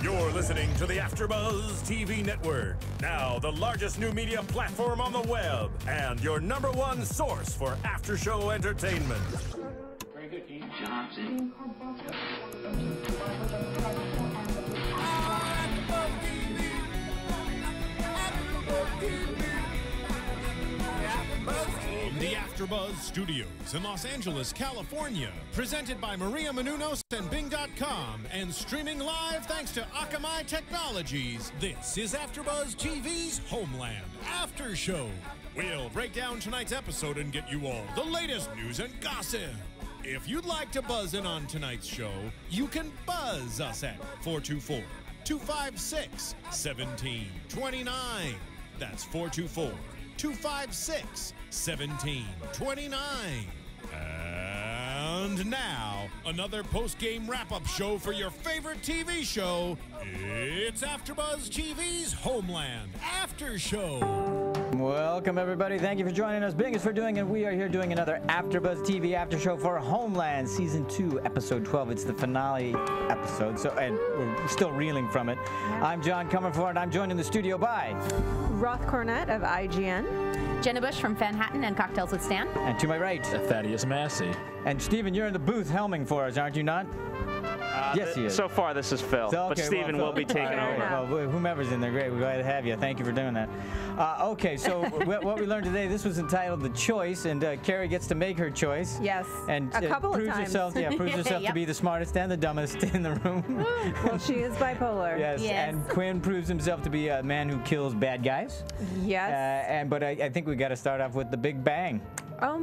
You're listening to the AFTERBUZZ TV network. Now the largest new media platform on the web and your #1 source for after-show entertainment. Very good, Keith Johnson. From the AFTERBUZZ Studios in Los Angeles, California, presented by Maria Menounos and Bing.com, and streaming live thanks to Akamai Technologies, this is AFTERBUZZ TV's Homeland After Show. We'll break down tonight's episode and get you all the latest news and gossip. If you'd like to buzz in on tonight's show, you can buzz us at 424-256-1729. That's 424-256-1729. And now, another post-game wrap-up show for your favorite TV show. It's AFTERBUZZ TV's Homeland After Show. Welcome, everybody. Thank you for joining us. Bing is for doing, and we are here doing another AFTERBUZZ TV After Show for Homeland Season 2, Episode 12. It's the finale episode, and we're still reeling from it. I'm John Comerford, and I'm joined in the studio by Roth Cornet of IGN. Jenna Busch from Manhattan and Cocktails with Stan. And to my right, Thaddeus Massey. And Stephen, you're in the booth helming for us, aren't you not? Yes, he is. So far, this is Phil, So, but Stephen will be taking over. Well, whomever's in there, great. We're glad to have you. Thank you for doing that. Okay, so what we learned today, this was entitled The Choice, and Carrie gets to make her choice. Yes, and a couple of times. Proves herself Yep. to be the smartest and the dumbest in the room. Well, she is bipolar. Yes, and Quinn proves himself to be a man who kills bad guys. Yes. But I think we got to start off with the big bang.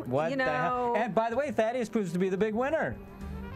What the hell? And by the way, Thaddeus proves to be the big winner.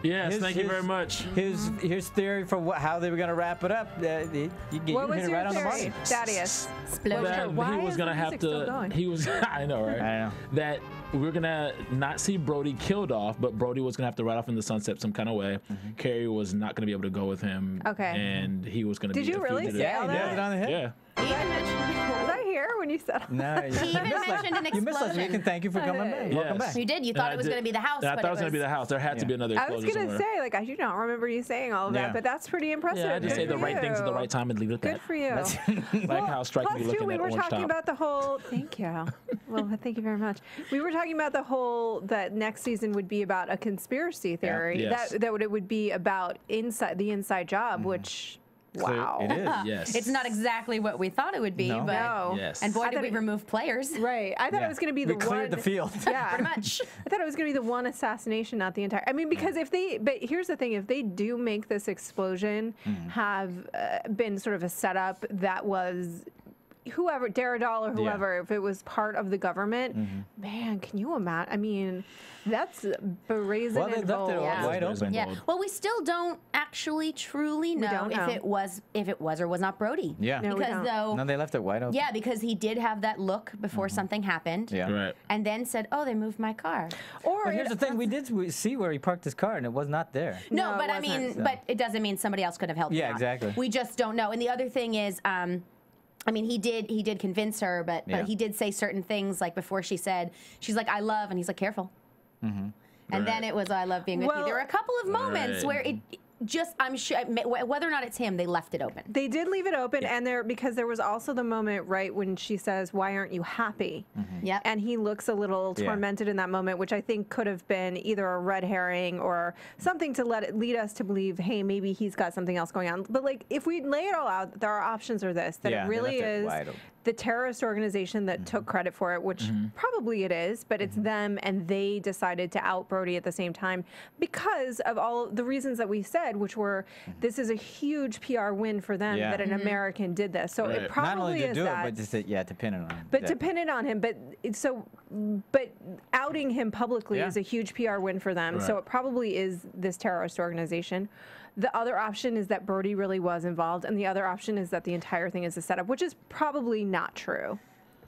Yes, thank you very much. His theory for how they were going to wrap it up. You what was hit it your right on the theory, money. Thaddeus? That Why he was is going to the have music still going? to. He was. I know, right? I know. That we're going to not see Brody killed off, but Brody was going to have to ride off in the sunset some kind of way. Carrie was not going to be able to go with him. Okay. And he was going to be. Did you really fugitive. say all Yeah, he nailed that? it on the head. Yeah. He even mentioned Was I here when you said? No, He even mentioned an you missed last week, explosion. and thank you for coming back. Welcome back. You did. You thought it was going to be the house, I but thought it was going to be the house. There had to be another I was explosion gonna somewhere. say, like, I do not remember you saying all of that, Yeah. but that's pretty impressive. Yeah, I just Good say the for right things at the you. right time and leave it at Good that. for you. Like how striking you Plus, looking too, we at were orange talking top. about the whole. Thank you. Well, thank you very much. We were talking about the whole that next season would be about a conspiracy theory. Yes. That it would be about the inside job, which. Wow. It is. Yes. It's not exactly what we thought it would be, No. but No. Yes. and boy I did thought we it- remove players. Right. I thought it was going to be the We cleared the field. Yeah. Pretty much. I thought it was going to be the one assassination, not the entire. I mean, because but here's the thing: if they do make this explosion have been sort of a setup that was. Whoever, Daradol or whoever, if it was part of the government, man, can you imagine? I mean, that's brazen Well, they and left it bold. wide open. Yeah. Well, we still don't actually truly know don't know. if it was or was not Brody. Yeah. No, we Because don't. though. No, they left it wide open. Yeah, because he did have that look before something happened. Yeah. Right. And then said, "Oh, they moved my car." Or But here's the thing: we did see where he parked his car, and it was not there. No, No, but it I mean, wasn't. but it doesn't mean somebody else could have helped. Yeah, him out. exactly. We just don't know. And the other thing is, I mean, he did convince her, but Yeah. he did say certain things like before she's like, "I love," and he's like, "Careful." And then it was, "I love being with you." Well- There were a couple of moments Right. where it just, I'm sure, whether or not it's him, they left it open. they did leave it open, and because there was also the moment right when she says, "Why aren't you happy?" Yep. And he looks a little Yeah. tormented in that moment, which I think could have been either a red herring or something to lead us to believe, hey, maybe he's got something else going on. But like, if we lay it all out, our options are this: that Yeah, it they really left it is wide open. the terrorist organization that took credit for it, which probably it is, but it's them, and they decided to out Brody at the same time because of all the reasons that we said, which were this is a huge PR win for them Yeah. that an American did this. So it Right. probably Not only to is do that. it, but just to pin it on him. But to pin it on him, but outing him publicly Yeah. is a huge PR win for them. So Right. it probably is this terrorist organization. The other option is that Brody really was involved, and the other option is that the entire thing is a setup, which is probably not true.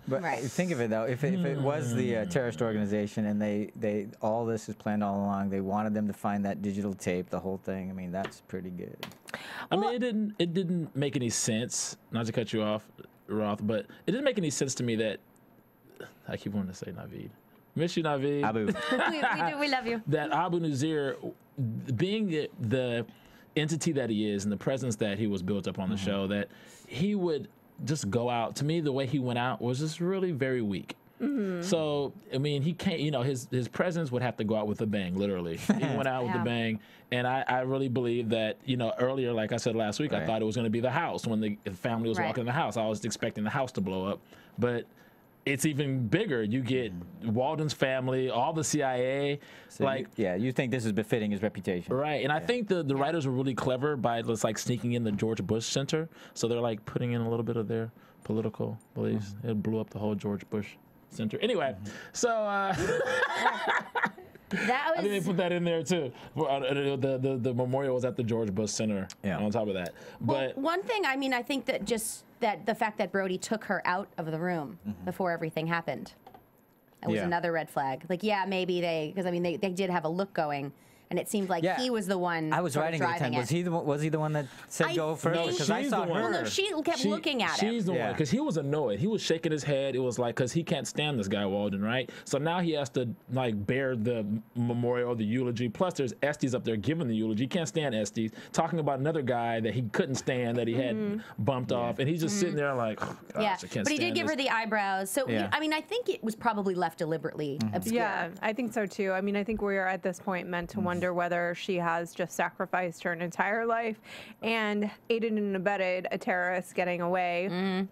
But Right. think of it though, if it was the terrorist organization and they all this is planned all along, they wanted them to find that digital tape, the whole thing. I mean, that's pretty good. I mean, it didn't make any sense. Not to cut you off, Roth, but it didn't make any sense to me that I keep wanting to say Naveed. Miss you, Naveed. Abu. we love you. That Abu Nazir being the entity that he is and the presence that he was built up on the show, that he would just go out. To me, the way he went out was just really very weak. So, I mean, he can't, you know, his presence would have to go out with a bang, literally. He went out with a bang. And I really believe that, you know, earlier, like I said last week, I thought it was going to be the house. When the family was walking in the house, I was expecting the house to blow up. But it's even bigger. You get Walden's family, all the CIA. So you think this is befitting his reputation. Right. And I think the writers were really clever by just like sneaking in the George Bush Center. So they're like putting in a little bit of their political beliefs. It blew up the whole George Bush Center. Anyway, so That was. I think they put that in there too. The memorial was at the George Bush Center. On top of that, but one thing, I mean, I think that just that the fact that Brody took her out of the room before everything happened, that was another red flag. Like, maybe because I mean, they did have a look going. And it seemed like he was the one. I was writing at the time. Was he the one that said go first? Because I saw her. Well, no, she kept looking at him. She's the one, because he was annoyed. He was shaking his head. It was like, because he can't stand this guy Walden, right? So now he has to like bear the memorial, the eulogy. Plus, there's Estes up there giving the eulogy. He can't stand Estes, talking about another guy that he couldn't stand, that he had bumped off, and he's just sitting there like, oh, gosh, I can't stand But he did give her the eyebrows. So I mean, I think it was probably left deliberately obscure. Yeah, I think so too. I mean, I think we are at this point meant to wonder whether she has just sacrificed her entire life and aided and abetted a terrorist getting away,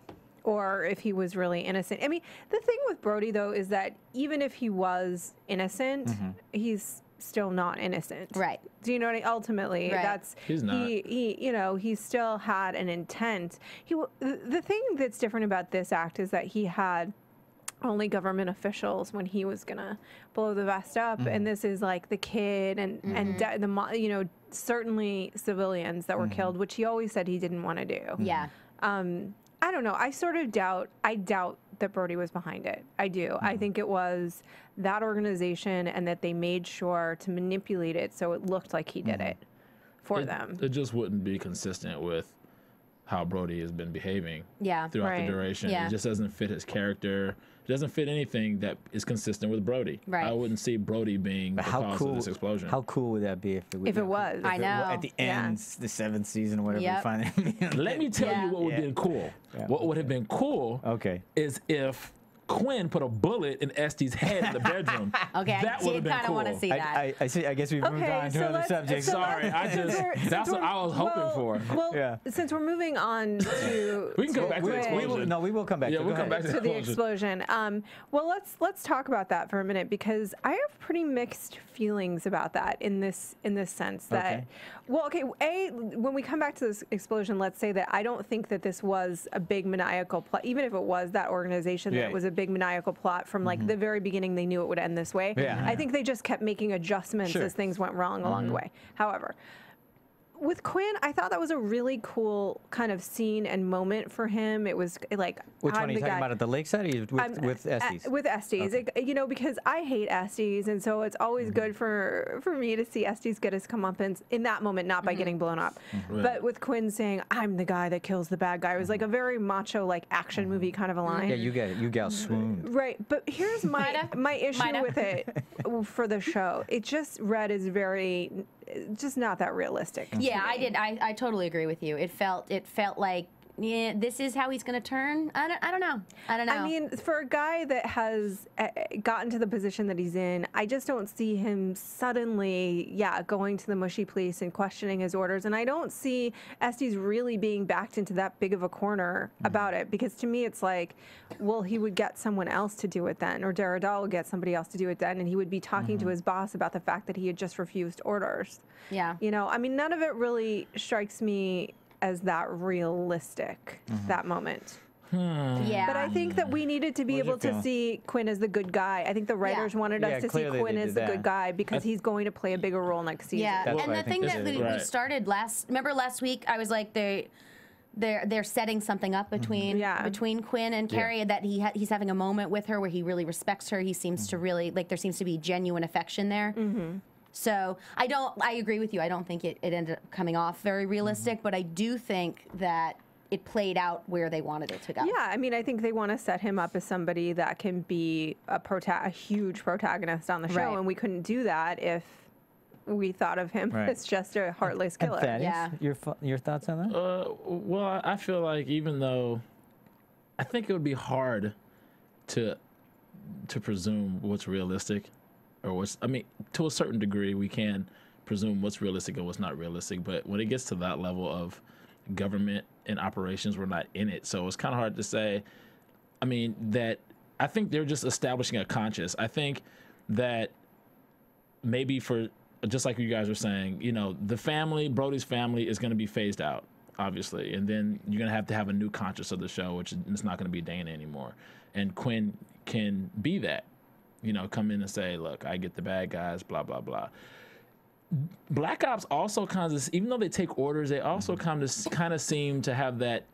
or if he was really innocent. I mean, the thing with Brody, though, is that even if he was innocent, he's still not innocent. Right. Do you know what I mean? Ultimately, that's he's not. He you know, he still had an intent. The thing that's different about this act is that he had only government officials when he was gonna blow the vest up, and this is like the kid and you know, certainly civilians that were killed, which he always said he didn't want to do. Yeah. I don't know. I sort of doubt that Brody was behind it. I do. I think it was that organization, and that they made sure to manipulate it so it looked like he did it for them. It just wouldn't be consistent with how Brody has been behaving throughout the duration. Yeah. It just doesn't fit his character. It doesn't fit anything that is consistent with Brody. Right. I wouldn't see Brody being the cause of this explosion. How cool would that be if it was? I know. At the end, the 7th season, or whatever you find it. Let me tell you what would have been cool. What would have been cool is if Quinn put a bullet in Estes' head in the bedroom. Okay, that I did kind of want to see that. I see. I guess we've moved on to other subjects. Sorry, that's what I was hoping for. Well, since we're moving on to we can come back to the explosion. We will come back. Yeah, we'll come back to the explosion. Well, let's talk about that for a minute, because I have pretty mixed feelings about that in this sense that when we come back to this explosion, let's say that I don't think that this was a big maniacal plot, even if it was that organization that was a big maniacal plot from like the very beginning. They knew it would end this way. I think they just kept making adjustments as things went wrong along the way. However, with Quinn, I thought that was a really cool kind of scene and moment for him. It was like, which one are you talking about, at the lakeside or with Estes? With Estes, you know, because I hate Estes, and so it's always good for me to see Estes get his comeuppance in that moment, not by getting blown up, but with Quinn saying, "I'm the guy that kills the bad guy." It was like a very macho, like action movie kind of a line. Yeah, you get it. You gal swooned. Right, but here's my issue with it for the show. It just read as very, just not that realistic. Yeah, I did. I totally agree with you. It felt like, this is how he's going to turn. I don't know. I mean, for a guy that has gotten to the position that he's in, I just don't see him suddenly, going to the mushy police and questioning his orders. And I don't see Estes really being backed into that big of a corner about it, because to me it's like, well, he would get someone else to do it then, or Derridal would get somebody else to do it then, and he would be talking to his boss about the fact that he had just refused orders. Yeah. You know, I mean, none of it really strikes me as that realistic, that moment. Yeah. But I think that we needed to be able to see Quinn as the good guy. I think the writers wanted us to see Quinn as the good guy, because he's going to play a bigger role next season. Yeah, and the thing that we started last week, I was like, they're setting something up between Quinn and Carrie, that he's having a moment with her where he really respects her. He seems to really, like, there seems to be genuine affection there. So I agree with you. I don't think it ended up coming off very realistic, but I do think that it played out where they wanted it to go. Yeah, I mean, I think they want to set him up as somebody that can be a huge protagonist on the show, and we couldn't do that if we thought of him as just a heartless killer. Thaddeus, your thoughts on that? Well, I feel like even though I think it would be hard to presume what's realistic or what's, I mean, to a certain degree, we can presume what's realistic and what's not realistic. But when it gets to that level of government and operations, we're not in it. So it's kind of hard to say. I mean, that I think they're just establishing a conscience. I think that maybe for, just like you guys were saying, you know, the family, Brody's family is going to be phased out, obviously. And then you're going to have a new conscience of the show, which is not going to be Dana anymore. And Quinn can be that, you know, come in and say, look, I get the bad guys, blah, blah, blah. Black Ops also kind of, even though they take orders, they also kind of seem to have that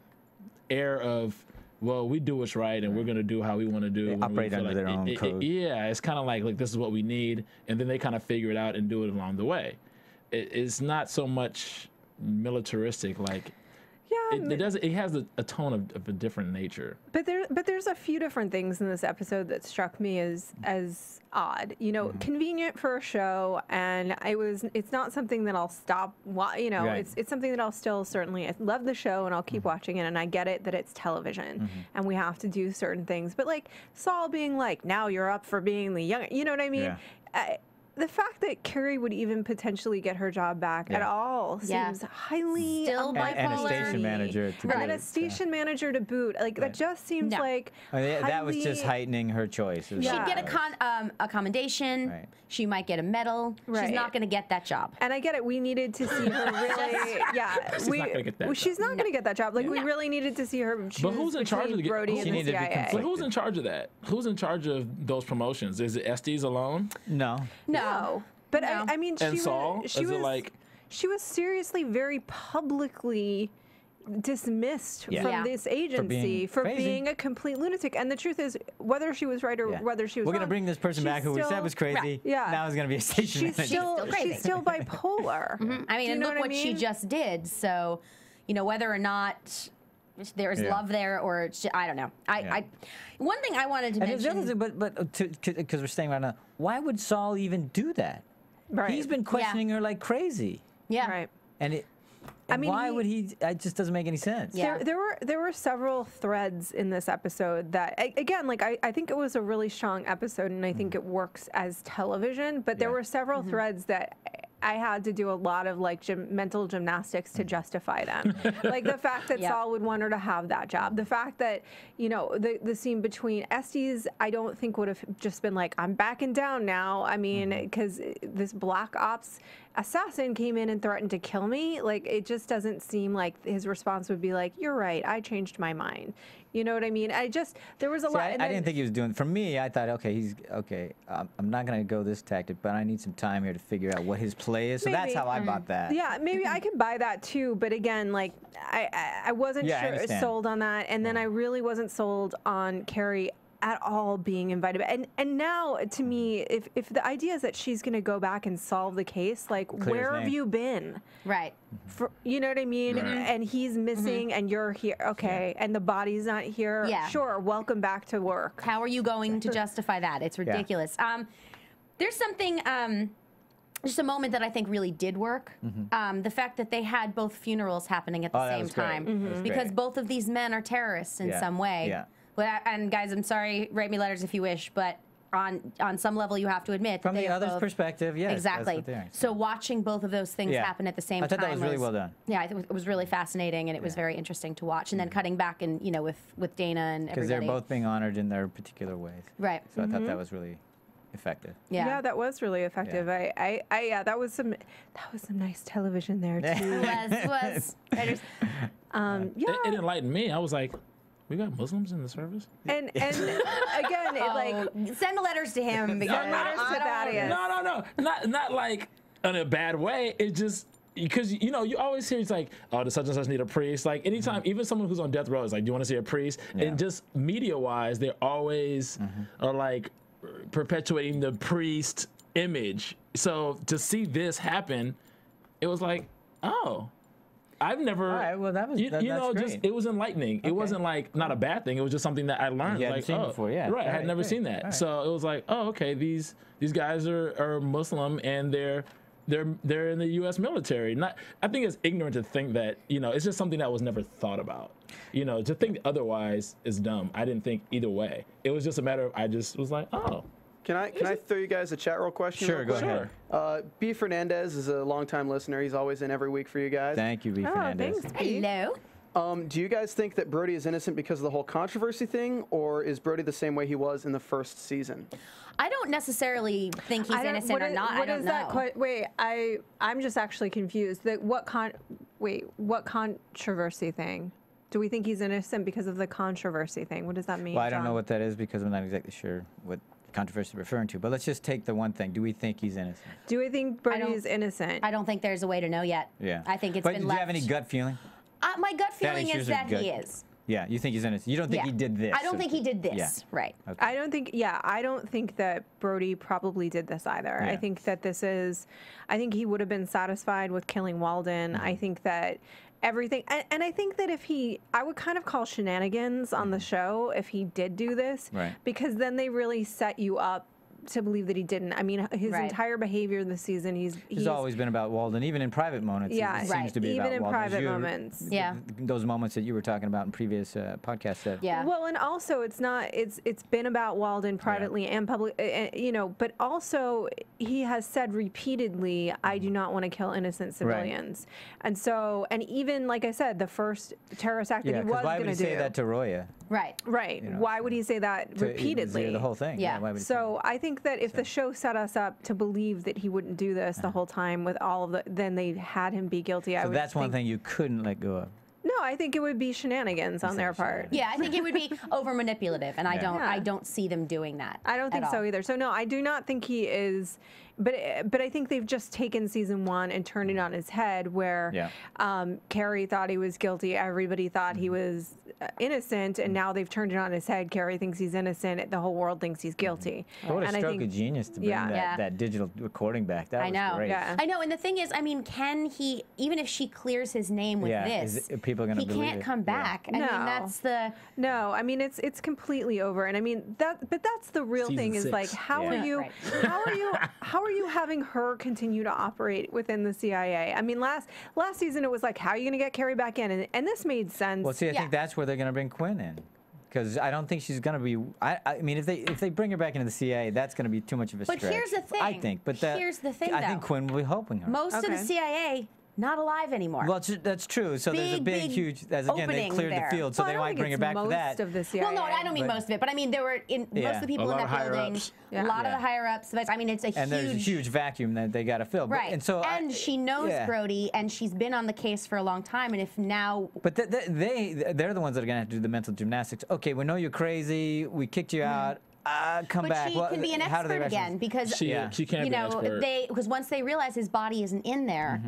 air of, well, we do what's right and we're going to do how we want to do. They operate under their own code. Yeah, it's kind of like this is what we need, and then they kind of figure it out and do it along the way. It's not so much militaristic, like. Yeah, it has a tone of a different nature. But there's a few different things in this episode that struck me as odd. You know, convenient for a show, and it's not something that I'll stop. You know, it's something that I'll still certainly. I love the show, and I'll keep watching it, and I get it that it's television, and we have to do certain things. But like Saul being like, now you're up for being the young. You know what I mean? Yeah. The fact that Carrie would even potentially get her job back at all seems highly still bipolar. And a station manager to boot. And a station manager to boot. Like that just seems like that was just heightening her choice. She'd get a commendation. Right. She might get a medal. She's not going to get that job. And I get it. We needed to see her really. She's not going to get that. She's not going to get that job. Like we really needed to see her. But who's in charge of Brody and the CIA? But who's in charge of that? Who's in charge of those promotions? Is it Estes alone? No. But I mean, Saul? She was seriously very publicly dismissed from this agency for being a complete lunatic. And the truth is, whether she was right or whether she was wrong, we're going to bring this person back who we said was crazy. Now is going to be a station manager. She's still bipolar. I mean, and look what she just did. So, you know, whether or not there's love there, or I don't know. One thing I wanted to mention, but because we're staying right now, why would Saul even do that? Right. He's been questioning her like crazy. Yeah. Right. And why would he? It just doesn't make any sense. Yeah. There were several threads in this episode that, again, like I think it was a really strong episode, and I think it works as television. But there were several threads that I had to do a lot of like mental gymnastics to justify them. Like the fact that Saul would want her to have that job. The fact that, you know, the scene between Estes, I don't think would have just been like, I'm backing down now. I mean, because this Black Ops assassin came in and threatened to kill me. Like, it just doesn't seem like his response would be like, you're right, I changed my mind. You know what I mean? There was a lot. I didn't think he was doing. For me, I thought, okay, I'm not going to go this tactic, but I need some time here to figure out what his play is. So that's how I bought that. Yeah, maybe I could buy that too. But again, like I wasn't sold on that, and then I really wasn't sold on Carrie at all being invited. And now, to me, if the idea is that she's going to go back and solve the case, like, where have you been? Right. You know what I mean? Right. And he's missing, and you're here. Okay, and the body's not here. Yeah. Sure, welcome back to work. How are you going to justify that? It's ridiculous. There's something, just a moment that I think really did work. The fact that they had both funerals happening at the same time. Because both of these men are terrorists in some way. Yeah. And guys, I'm sorry, write me letters if you wish, but on some level you have to admit from the other's perspective, yes, exactly. So watching both of those things happen at the same time, I thought that was really well done. Yeah, I think it was really fascinating, and it was very interesting to watch. And then cutting back and with Dana and everybody, because they're both being honored in their particular ways. Right. So I thought that was really effective. Yeah, that was really effective. Yeah. That was some nice television there too. It was. It enlightened me. I was like, we got Muslims in the service? And again, send the letters to him. Because No. Not like in a bad way. It just, because, you always hear it's like, oh, the such and such need a priest. Like, anytime, even someone who's on death row is like, do you want to see a priest? Yeah. And just media-wise, they're always are like perpetuating the priest image. So to see this happen, it was like, oh. I've never. All right, well, that was that's great. It was enlightening. Okay. It wasn't like not a bad thing. It was just something that I learned. You hadn't seen before, yeah. Right, I had never seen that. Right. So it was like, oh, okay, these guys are Muslim and they're they're in the U.S. military. I think it's ignorant to think that, it's just something that was never thought about. To think otherwise is dumb. I didn't think either way. It was just a matter of, I just was like, oh. Can I throw you guys a chat roll question? Sure, go ahead. B. Fernandez is a longtime listener. He's always in every week for you guys. Thank you, B. Fernandez. Thanks, B. Hello. Do you guys think that Brody is innocent because of the whole controversy thing, or is Brody the same way he was in the first season? I don't necessarily think he's innocent or not. I don't know. Wait, I'm just actually confused. What controversy thing? Do we think he's innocent because of the controversy thing? What does that mean? Well, I don't know what that is because I'm not exactly sure what controversy referring to. But let's just take the one thing. Do we think he's innocent? Do we think Brody is innocent? I don't think there's a way to know yet. Yeah. I think it's but been do left. you have any gut feeling? My gut feeling is that he is. Yeah, you think he's innocent. You don't think he did this. I don't think he did this. Yeah. Right. Okay. I don't think that Brody probably did this either. Yeah. I think that I think he would have been satisfied with killing Walden. I think that everything, and I think that I would kind of call shenanigans on the show if he did do this. Right. Because then they really set you up to believe that he didn't. I mean, his entire behavior this season, he's always been about Walden, even in private moments. Yeah, it seems to be even about in Walden. private moments. Yeah, those moments that you were talking about in previous podcasts. Yeah. Well, and also it's been about Walden privately and public, but also he has said repeatedly, I do not want to kill innocent civilians, and so, and even like I said, the first terrorist act that he was why going would to he do. say that to Roya? Right. Right. Why would he say that repeatedly? The whole thing. Yeah. Why would he So I think that if the show set us up to believe that he wouldn't do this the whole time with all of then they had him be guilty. So that's one thing you couldn't let go of. No, I think it would be shenanigans on their part. Yeah, I think it would be over manipulative, and I don't see them doing that. I don't think so either. So no, I do not think he is. But I think they've just taken season 1 and turned it on his head, where Carrie thought he was guilty, everybody thought he was innocent, and now they've turned it on his head. Carrie thinks he's innocent, the whole world thinks he's guilty. What a stroke of genius to bring that digital recording back. That was great. Yeah. I know, and the thing is, I mean, can he? Even if she clears his name with this, people are gonna he believe can't come back. I mean, that's the I mean, it's completely over, and I mean but that's the real thing is like, how are you having her continue to operate within the CIA? I mean, last season it was like, how are you going to get Carrie back in? And this made sense. Well, see, I think that's where they're going to bring Quinn in, because I don't think she's going to be. I mean, if they bring her back into the CIA, that's going to be too much of a stretch. But here's the thing. I think. But here's the thing. I think Quinn will be helping her. Most of the CIA not alive anymore. Well, that's true. So there's a big, huge. As again, they cleared the field, so they might bring her back for that. Of the CIA. Well, no, I don't mean most of it, but I mean there were most of the people in that building. A lot of the higher ups. I mean, it's and there's a huge vacuum that they got to fill. Right. And so she knows Brody, and she's been on the case for a long time. And if now, but they're the ones that are going to have to do the mental gymnastics. Okay, we know you're crazy. We kicked you out. Come back. But she can be an expert again because she can't be an expert. Because once they realize his body isn't in there.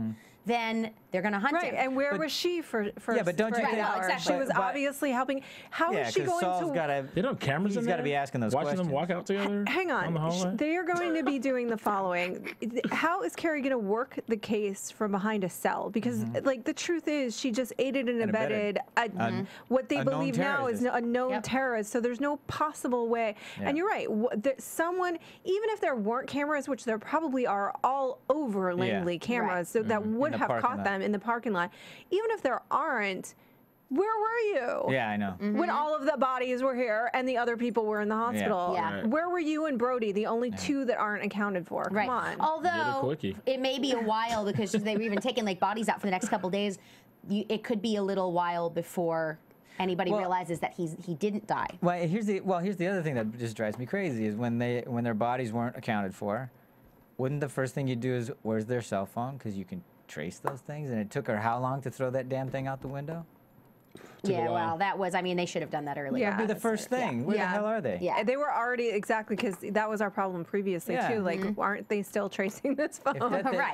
Then they're going to hunt him. And where was she for but don't you think she was obviously helping? How is she going Saul's to? They don't have cameras in there. He's got to be asking those watching questions. them walk out together. Hang on, they are going to be doing the following. How is Carrie going to work the case from behind a cell? Because like the truth is, she just aided and abetted what they believe now is a known terrorist. So there's no possible way. And you're right. Someone, even if there weren't cameras, which there probably are all over Langley cameras, so that would have caught them in the parking lot. Even if there aren't, where were you? Yeah, I know. When all of the bodies were here and the other people were in the hospital. Yeah. Where were you and Brody, the only two that aren't accounted for? Come on. Although it may be a while because they were even taking like bodies out for the next couple of days. It could be a little while before anybody realizes that he didn't die. Well, here's the other thing that just drives me crazy is when their bodies weren't accounted for. Wouldn't the first thing you do is where's their cell phone, because you can trace those things? And it took her how long to throw that damn thing out the window? Yeah, well, that was, I mean, they should have done that earlier. That'd be the first thing. Where the hell are they? Yeah. They were already, exactly, because that was our problem previously, too. Like, aren't they still tracing this phone?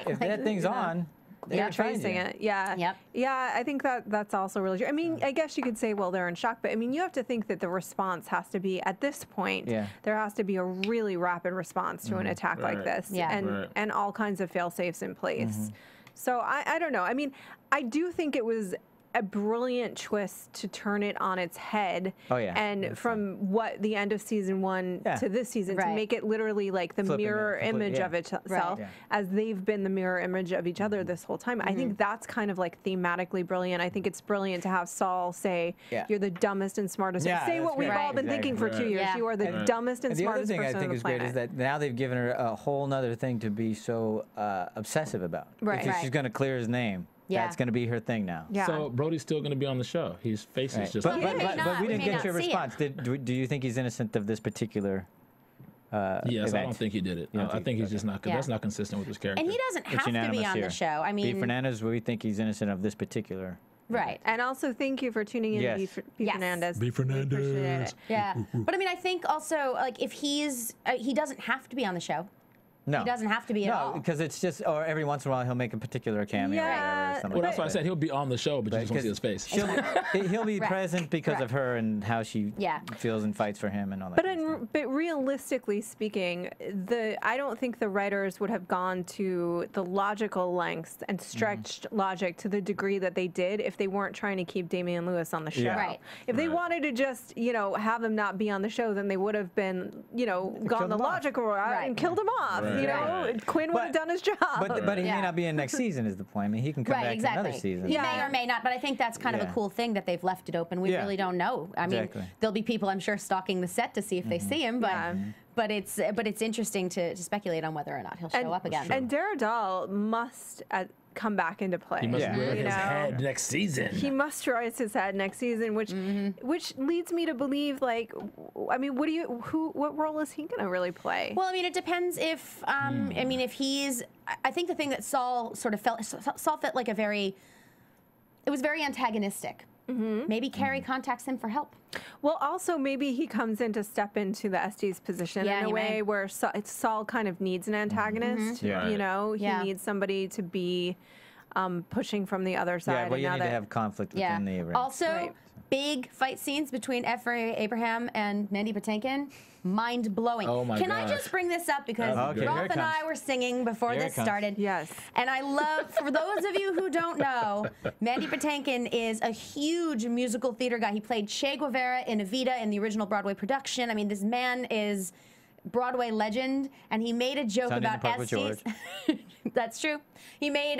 If that thing's on, they're tracing it. Yeah. Yep. Yeah, I think that's also really true. I mean, I guess you could say, well, they're in shock, but I mean, you have to think that the response has to be, at this point, there has to be a really rapid response to an attack like this. Yeah. And all kinds of fail-safes in place. So I don't know. I mean, I do think it was a brilliant twist to turn it on its head. Oh, yeah. And from what the end of season 1 to this season, to make it literally like the mirror image of itself, as they've been the mirror image of each other this whole time. I think that's kind of like thematically brilliant. I think it's brilliant to have Saul say, "You're the dumbest and smartest." Say what we've all been thinking for 2 years. You are the dumbest and smartest person on the planet. The other thing I think is great is that now they've given her a whole nother thing to be so obsessive about. Because she's going to clear his name. That's going to be her thing now. So Brody's still going to be on the show. His face is just. But we didn't get your response. Do you think he's innocent of this particular? Yes, event? I don't think he did it. I think he's just not. That's not consistent with his character. And he doesn't have to be on the show. I mean, B. Fernandez, we think he's innocent of this particular. Right. And also, thank you for tuning in to B. Fernandez. B. Fernandez. Yeah. But I mean, I think also, like, if he doesn't have to be on the show. No. He doesn't have to be at all. No, because it's just, or every once in a while he'll make a particular cameo or whatever. Well, that's why I said he'll be on the show, but you just won't see his face. He'll be present because of her and how she feels and fights for him and all that. But realistically speaking, I don't think the writers would have gone to the logical lengths and stretched logic to the degree that they did if they weren't trying to keep Damian Lewis on the show. Right. If they wanted to just, have him not be on the show, then they would have been, gone the logical route and killed him off. Quinn would have done his job. But he may not be in next season is the point. I mean, he can come back to another season. He may or may not, but I think that's kind of a cool thing that they've left it open. We really don't know. I mean, there'll be people, I'm sure, stalking the set to see if they see him, but it's interesting to speculate on whether or not he'll show up again. And Daredal must come back into play. He must raise his head next season. He must raise his head next season, which leads me to believe, like, I mean, what role is he going to really play? Well, I mean, it depends if, I mean, if he's, I think the thing that Saul sort of felt like it was very antagonistic. Maybe Carrie contacts him for help. Well, also maybe he comes in to step into the Estes position in a way where Saul kind of needs an antagonist. He needs somebody to be pushing from the other side. Yeah, well, you need to have conflict within the ring. Also, big fight scenes between Ephraim Abraham and Mandy Patinkin. Mind blowing. Oh my Can I just bring this up because Roth and I were singing before this started. Yes. And I love, for those of you who don't know, Mandy Patinkin is a huge musical theater guy. He played Che Guevara in Evita in the original Broadway production. I mean, this man is Broadway legend, and he made a joke about Estes. That's true. He made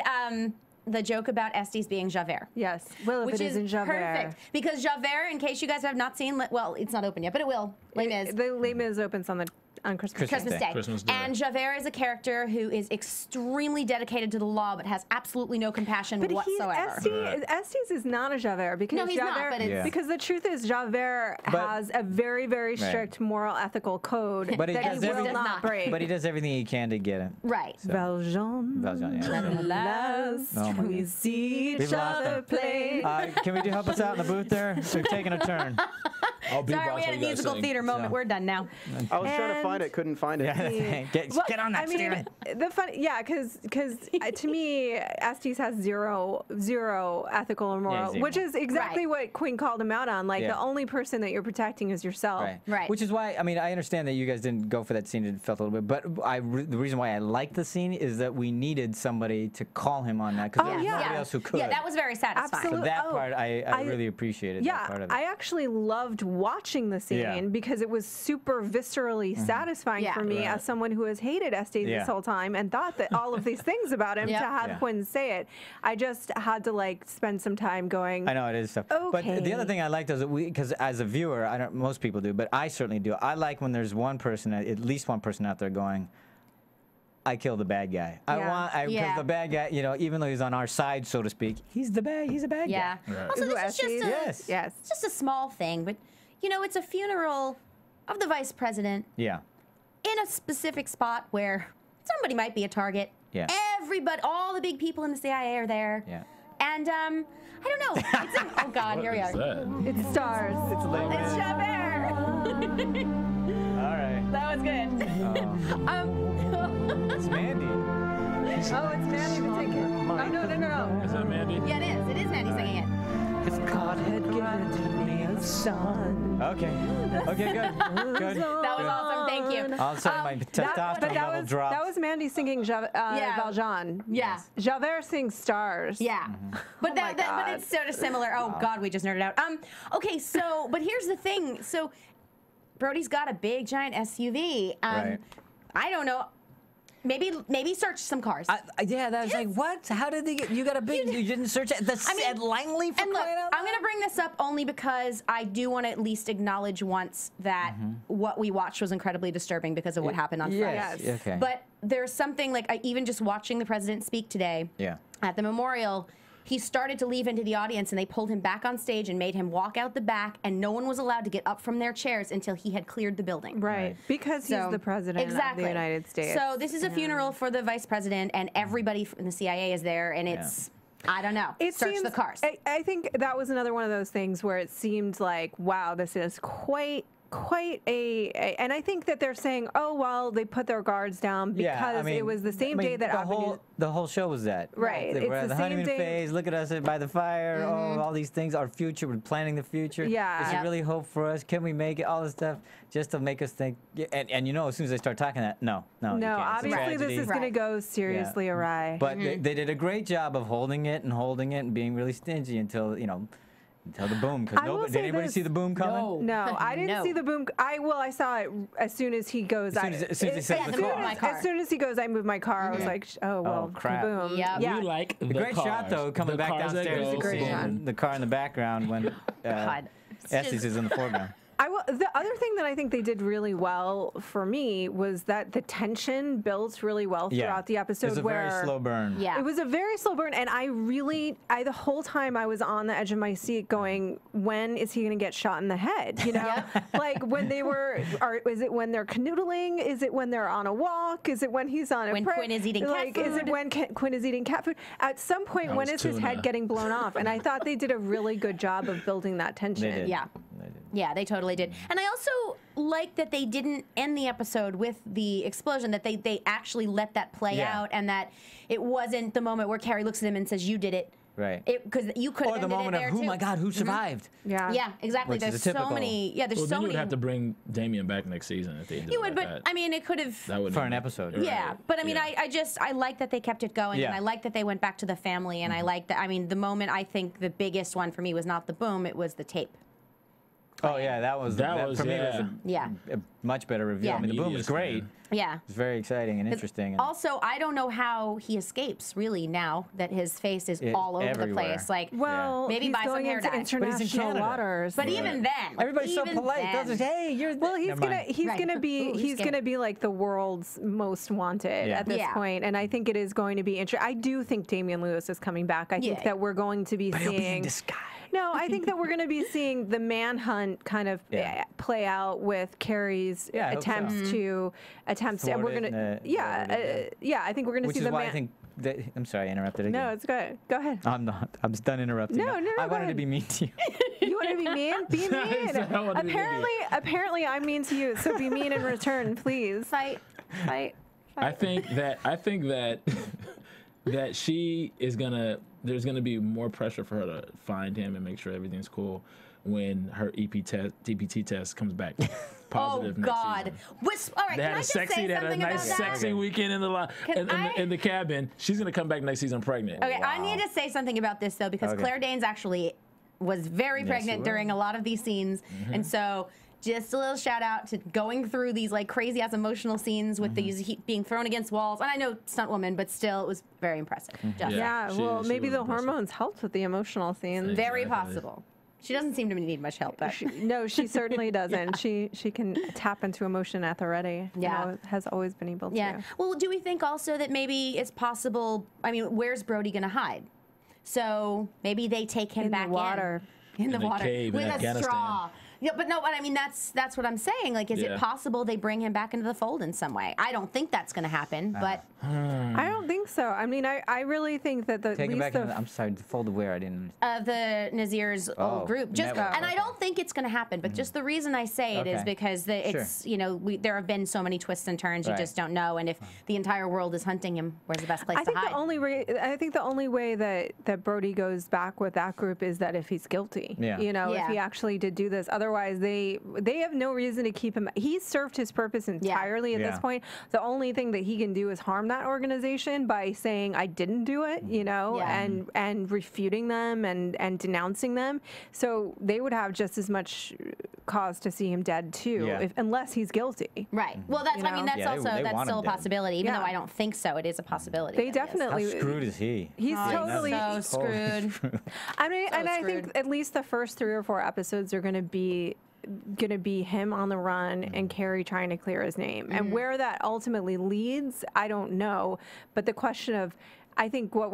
the joke about Estes being Javert. Yes. Well, if it isn't Javert. Perfect. Because Javert, in case you guys have not seen, well, it's not open yet, but it will. Les Mis. The Les Mis opens on Christmas Day. And Javert is a character who is extremely dedicated to the law, but has absolutely no compassion whatsoever. Estes is not a Javert because because the truth is Javert has a very, very strict moral ethical code that he will not break. But he does everything he can to get it. Right. So. Valjean, we see each other play. Can we help us out in the booth there? We're taking a turn. Sorry, we had a musical theater moment. We're done now. I was trying to find it, couldn't find it. Get on that, Steven. Because to me, Estes has zero ethical or moral, which is exactly what Quinn called him out on. Like the only person that you're protecting is yourself. Right. Which is why, I mean, I understand that you guys didn't go for that scene. It felt a little bit, but the reason why I liked the scene is that we needed somebody to call him on that because there was nobody else who could. Yeah, that was very satisfying. Absolutely. So that part, I really appreciated. That part of it. I actually loved watching the scene because it was super viscerally satisfying for me as someone who has hated Estes this whole time and thought that all of these things about him to have Quinn say it. I just had to spend some time going. I know it is tough. Okay. But the other thing I liked is that because as a viewer, most people do, but I certainly do. I like when there's one person, at least one person out there going, I killed the bad guy. Because the bad guy, even though he's on our side, so to speak, he's a bad guy. Yeah. Right. Also, this is just it's just a small thing, but it's a funeral of the vice president. Yeah. In a specific spot where somebody might be a target. Yeah. Everybody, all the big people in the CIA are there. Yeah. And I don't know. Oh God, here we are. It's stars. It's Javert. All right. That was good. It's Mandy. It's Mandy to take it. No. Is that Mandy? Yeah, it is. It is Mandy singing it. If God had given me a son. Okay, good. That was awesome. Thank Thank you. All of a sudden, my testosterone level dropped. That was Mandy singing Valjean. Yeah. Javert sings Stars. Yeah. But but it's sort of similar. Oh God, we just nerded out. Okay, so but here's the thing. So Brody's got a big giant SUV. Right. I don't know. Maybe search some cars. Yeah, that was like, what? How did they get? You got a big. You didn't search at Langley for And look, crying out I'm going to bring this up only because I do want to at least acknowledge once that what we watched was incredibly disturbing because of what happened on Friday. Yes. Okay. But there's something like even just watching the president speak today at the memorial. He started to leave into the audience, and they pulled him back on stage and made him walk out the back, and no one was allowed to get up from their chairs until he had cleared the building. Right. Because he's the president of the United States. So this is a funeral for the vice president, and everybody from the CIA is there, and it's, I don't know, search the cars. I think that was another one of those things where it seemed like, wow, this is quite and I think that they're saying, oh well, they put their guards down because it was the same day that the whole show was that. Right. We're at It's the the honeymoon same day. phase. Look at us by the fire. Oh, all these things. Our future. We're planning the future. Yeah. Is there really hope for us? Can we make it? All this stuff just to make us think. And you know, as soon as they start talking that, no, you can't. Obviously this is going to go seriously awry. But they did a great job of holding it and being really stingy until until the boom. Because did anybody see the boom coming? No, I didn't see the boom. I saw it as soon as he goes. As soon as he said the car. As soon as he goes, I moved my car. I was like, oh well, crap. boom. Yep. We like the great cars. shot though, coming back downstairs. It's a great shot. The car in the background when Estes is in the foreground. The other thing that I think they did really well for me was that the tension built really well throughout the episode. It was a very slow burn. Yeah. It was a very slow burn, and the whole time I was on the edge of my seat going, when is he going to get shot in the head? You know, like when is it when they're canoodling? Is it when they're on a walk? Is it when he's on when Quinn is eating cat food? Is it when Quinn is eating cat food? At some point, when is his head getting blown off? And I thought they did a really good job of building that tension. They did. Yeah. Yeah, they totally did. And I also like that they didn't end the episode with the explosion, that they actually let that play out, and that it wasn't the moment where Carrie looks at him and says, you did it. Right. Because you could have ended the moment it there of, oh too. my God, who survived? Yeah. Yeah, exactly. Which is There's a so typical- many. Yeah, there's Well, so then you many. would have to bring Damien back next season at the end. You would, but I mean, it could have. That would For an episode. Yeah, but I mean, I like that they kept it going, and Yeah. I like that they went back to the family, and I like that. I mean, the moment, I think the biggest one for me was not the boom; it was the tape. Oh yeah, that was for me. It was a much better reveal. Yeah. I mean, the boom was Media great. spin. Yeah. It's very exciting and interesting. And Also, I don't know how he escapes really now that his face is all over the everywhere. place. Like, Well, maybe he's buy some going hair into dye. international Canada. waters. But even then, like, everybody's so even polite. then- Doesn't hey, you're Well, he's Never gonna mind. he's gonna be like the world's most wanted at this point, and I think it is going to be interesting. I do think Damian Lewis is coming back. I think that we're going to be He'll be in seeing. disguise. No, I think that we're going to be seeing the manhunt kind of play out with Carrie's I hope attempts so. to and we're going to I think we're going to Which see is the why I think that, I'm sorry, I interrupted again. No, it's good. Go ahead. I'm not. I'm just done interrupting. No, I go wanted ahead. to be mean to you. You want to be mean? Be mean. said I wanted to be mean. Apparently, I'm mean to you. So be mean in return, please. Fight. I think that that she is gonna. There's gonna be more pressure for her to find him and make sure everything's cool when her DPT test comes back positive Oh next God! season. All right, They can had I a just sexy, say they had a something nice about that? sexy weekend in the cabin. She's gonna come back next season pregnant. Okay, I need to say something about this though, because Claire Danes actually was very pregnant during a lot of these scenes, and so just a little shout out to going through these like crazy ass emotional scenes with these being thrown against walls. And I know stunt woman, but still, it was very impressive. Just Yeah, well, she maybe was the impressive. hormones helped with the emotional scenes. very Exactly. possible. She doesn't seem to need much help, but No, she certainly doesn't. She can tap into emotion at the ready. Yeah. You know, has always been able yeah. to. Well, do we think also that maybe it's possible? I mean, where's Brody gonna hide? So maybe they take him In the back water. in the In a water cave in with a Afghanistan. straw. Yeah, but no, but I mean that's what I'm saying. Like, is it Yeah. possible they bring him back into the fold in some way? I don't think that's going to happen, but I don't think so. I mean, I really think that the Take it least back. of I'm sorry. Fold where I didn't. the Nazir's Oh, old group. Just, network, and I okay. don't think it's going to happen. But just the reason I say it is Okay. because it's there have been so many twists and turns. You Right. just don't know. And if the entire world is hunting him, where's the best place I to think hide? the only way that Brody goes back with that group is that if he's guilty. Yeah. You know, Yeah. if he actually did do this. Otherwise, otherwise they have no reason to keep him. He's served his purpose entirely at this point. The only thing that he can do is harm that organization by saying I didn't do it, you know, and refuting them and denouncing them. So they would have just as much cause to see him dead too, unless he's guilty. Right. Well, that's I mean that's also that's still a possibility. Even though I don't think so, it is a possibility. They definitely. How screwed is he? He's totally so screwed. I mean, and I think at least the first 3 or 4 episodes are going to be him on the run and Carrie trying to clear his name. And where that ultimately leads, I don't know. But the question of, I think what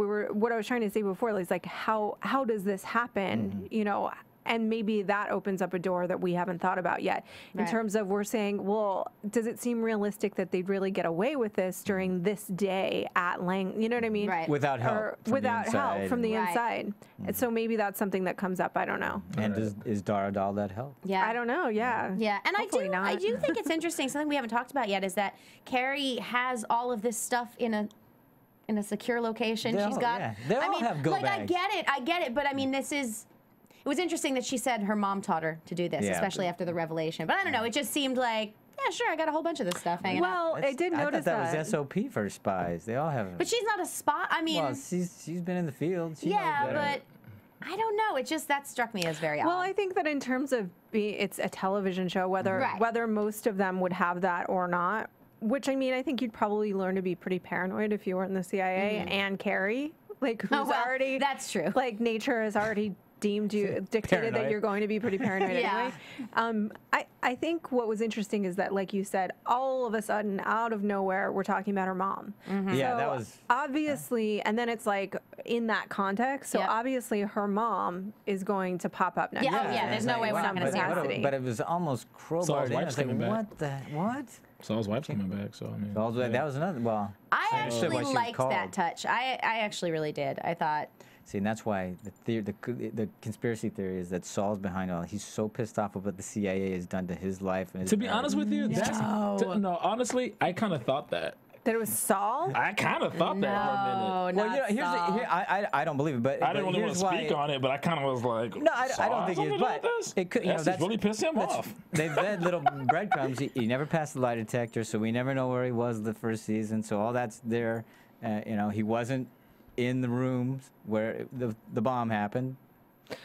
I was trying to say before is like, how does this happen? You know. And maybe that opens up a door that we haven't thought about yet. In terms of we're saying, well, does it seem realistic that they'd really get away with this during this day at Lang? You know what I mean? Right. Without help. Or without help from the inside. And so maybe that's something that comes up. I don't know. And is Dara Dahl that help? Yeah. I don't know. Yeah. Yeah. And I not. do think it's interesting. Something we haven't talked about yet is that Carrie has all of this stuff in a secure location. She's got. Yeah. They all have go bags. I get it. But I mean, it was interesting that she said her mom taught her to do this, especially after the revelation. But I don't know. It just seemed like, yeah, sure, I got a whole bunch of this stuff hanging out. Well, I did notice that was SOP for spies. They all have. But she's not a spy. I mean, well, she's been in the field. She knows better. But I don't know. It just that struck me as very odd. Well, I think that in terms of it's a television show, whether most of them would have that or not. Which I mean, I think you'd probably learn to be pretty paranoid if you were in the CIA and Carrie, like who's already. That's true. Like nature has already dictated that you're going to be pretty paranoid anyway. I think what was interesting is that, like you said, all of a sudden, out of nowhere, we're talking about her mom. Yeah, so that was obviously, and then it's like in that context. So obviously, her mom is going to pop up next. Yeah, there's no way we're not going to see her. But it was almost crowbarred in. I was like, what? Saul's wife's coming back, so I mean. That was another. Well, I actually liked that touch. I actually really did. I thought. See, and that's why the conspiracy theory is that Saul's behind all. He's so pissed off with what the CIA has done to his life. And to be honest with you, no, honestly, I kind of thought that. That it was Saul? I kind of thought that for a minute. Well, you know, I don't believe it, but I didn't really want to speak on it, but I kind of was like, no, I don't think it's. But it could, that's really pissed him off. They've led little breadcrumbs. He never passed the lie detector, so we never know where he was the first season. So all that's there. You know, he wasn't in the rooms where the bomb happened.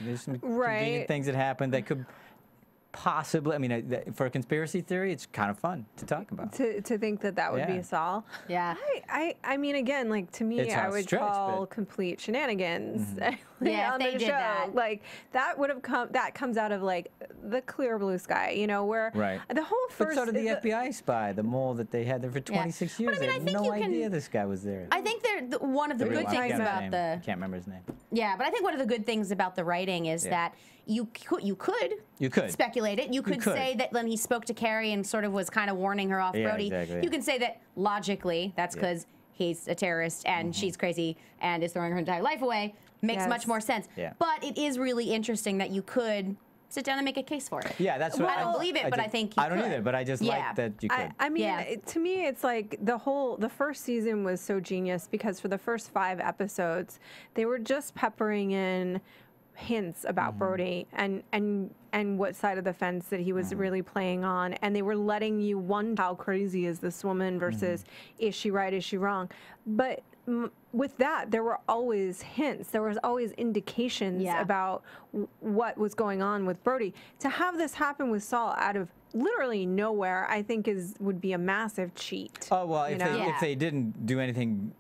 There's some convenient things that happened that could possibly, I mean, for a conspiracy theory, it's kind of fun to talk about. To think that would be Saul. Yeah. I mean, again, like to me, I would call complete shenanigans on the show. That. Like that would have come. That comes out of like the clear blue sky, you know, where the whole first. But so did the FBI spy, the mole that they had there for 26 years. But, I mean, they had no idea this guy was there. I think one of the good things about I can't remember his name. Yeah, but I think one of the good things about the writing is that you could speculate it. You could say that when he spoke to Carrie and sort of was kind of warning her off Brody, you can say that logically that's because he's a terrorist and she's crazy and is throwing her entire life away. Makes much more sense. Yeah. But it is really interesting that you could sit down and make a case for it. Yeah, that's what I don't believe it, but I think you I don't could. either, but I just like that you could. I mean, to me, it's like the first season was so genius because for the first 5 episodes, they were just peppering in hints about Brody and what side of the fence that he was really playing on, and they were letting you wonder how crazy is this woman versus is she right, is she wrong. But with that, there were always hints, there was always indications about what was going on with Brody. To have this happen with Saul out of literally nowhere, I think would be a massive cheat. Oh well, if they didn't do anything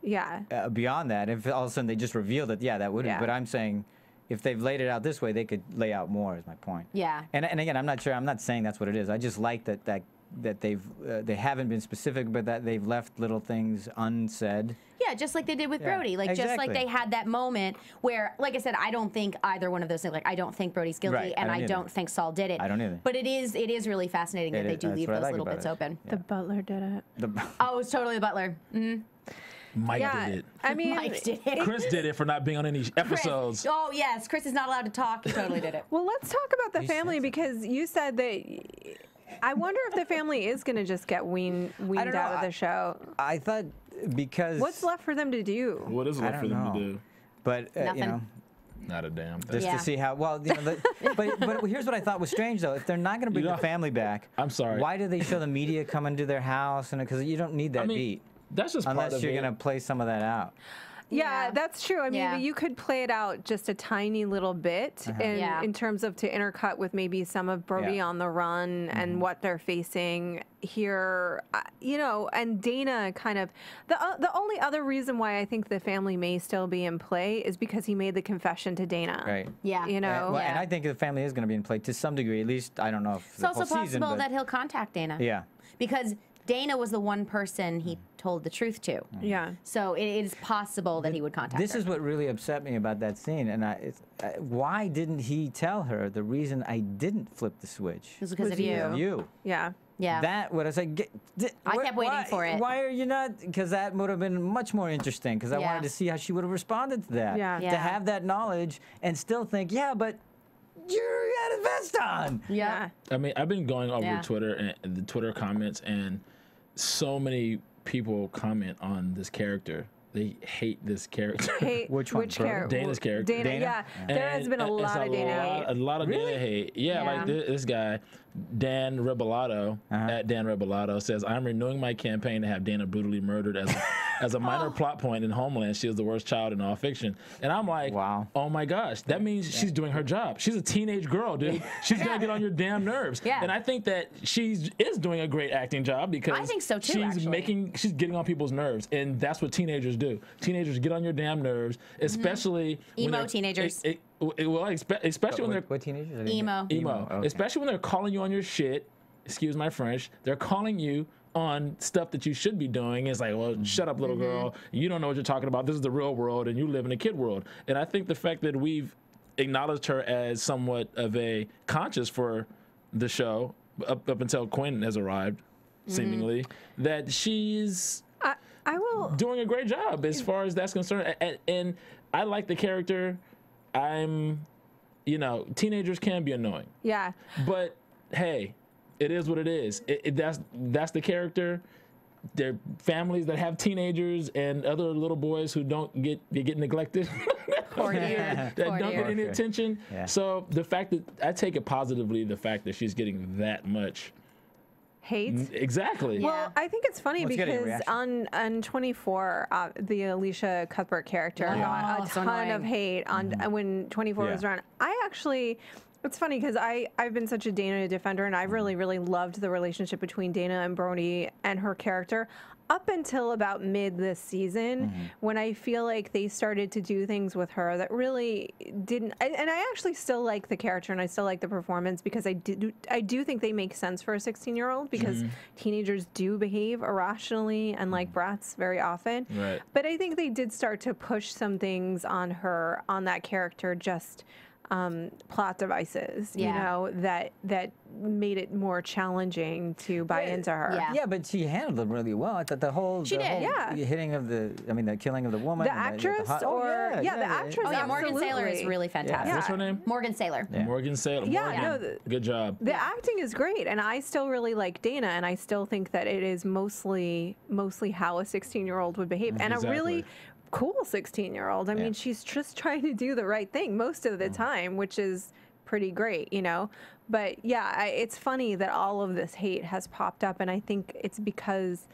beyond that, if all of a sudden they just revealed it, that would. But I'm saying, if they've laid it out this way, they could lay out more. Is my point. Yeah. And again, I'm not sure. I'm not saying that's what it is. I just like that they haven't been specific, but that they've left little things unsaid. Yeah, just like they did with Brody. Like just like they had that moment where, like I said, I don't think either one of those things. Like I don't think Brody's guilty, and I don't think Saul did it. I don't either. But it is really fascinating that they do leave those little bits open. The butler did it. Oh, it was totally the butler. Mike did it. I mean, Mike did it. Chris did it for not being on any episodes. Oh yes, Chris is not allowed to talk. He totally did it. Well, let's talk about the family because you said that. I wonder if the family is going to just get weaned out of the show. I thought because what's left for them to do? What is left for them to do? But you know, Not a damn thing. Just to see how well. But here's what I thought was strange though. If they're not going to bring the family back, I'm sorry. Why do they show the media coming to their house? And because you don't need that beat. That's just part unless of you're it. going to play some of that out. Yeah, that's true. I mean, you could play it out just a tiny little bit in terms of to intercut with maybe some of Brody on the run and what they're facing here, and Dana kind of, the only other reason why I think the family may still be in play is because he made the confession to Dana. Right. Yeah. And I think the family is going to be in play to some degree, at least, I don't know if it's also possible that he'll contact Dana. Yeah. Because Dana was the one person he told the truth to. Yeah. So it is possible that he would contact her. This is what really upset me about that scene. And why didn't he tell her the reason I didn't flip the switch? It was because of you. Yeah. Yeah. That would I say? I kept waiting for it. Why are you not? Because that would have been much more interesting. Because I wanted to see how she would have responded to that. Yeah. To have that knowledge and still think, yeah, but you had a vest on. Yeah. I mean, I've been going over Twitter and the Twitter comments, and so many people comment on this character. They hate this character. Which one? Dana's character. Dana, yeah. There has been a lot of Dana hate. A lot of Dana hate. Yeah, like this guy, Dan Rebellato, at Dan Rebellato, says, I'm renewing my campaign to have Dana brutally murdered as a minor plot point in Homeland. She is the worst child in all fiction. And I'm like, wow. Oh my gosh, that means she's doing her job. She's a teenage girl, dude. She's going to get on your damn nerves. Yeah. And I think that she is doing a great acting job because I think so too, she's getting on people's nerves. And that's what teenagers do. Teenagers get on your damn nerves, especially emo teenagers. Especially when they're what teenagers? Emo. Okay. Especially when they're calling you on your shit. Excuse my French. They're calling you on stuff that you should be doing. It's like, well, shut up, little girl. You don't know what you're talking about. This is the real world, and you live in a kid world. And I think the fact that we've acknowledged her as somewhat of a conscious for the show up until Quinn has arrived, seemingly, that she's doing a great job as far as that's concerned. And I like the character. Teenagers can be annoying. Yeah. But hey, it is what it is. That's the character. There are families that have teenagers and other little boys who don't get neglected. That don't get any attention. Yeah. So the fact that I take it positively, the fact that she's getting that much hate. Exactly. Yeah. Well, I think it's funny because on 24, the Alicia Cuthbert character got a ton of hate on when 24 was around. It's funny because I've been such a Dana defender, and I really, really loved the relationship between Dana and Brody and her character up until about mid this season, when I feel like they started to do things with her that really didn't. And I actually still like the character, and I still like the performance because I do think they make sense for a 16-year-old because teenagers do behave irrationally and like brats very often. Right. But I think they did start to push some things on her, on that character, just plot devices, that made it more challenging to buy into her. Yeah, but she handled them really well. I thought the whole hitting of the killing of the woman. The actress, the actress. Oh yeah, Morgan Saylor is really fantastic. Yeah. What's her name? Morgan Saylor. Yeah. Morgan Saylor. Yeah, good job. The acting is great, and I still really like Dana, and I still think that it is mostly how a 16-year-old would behave, and a really cool 16-year-old. I mean, she's just trying to do the right thing most of the time, which is pretty great, But yeah, it's funny that all of this hate has popped up, and I think it's because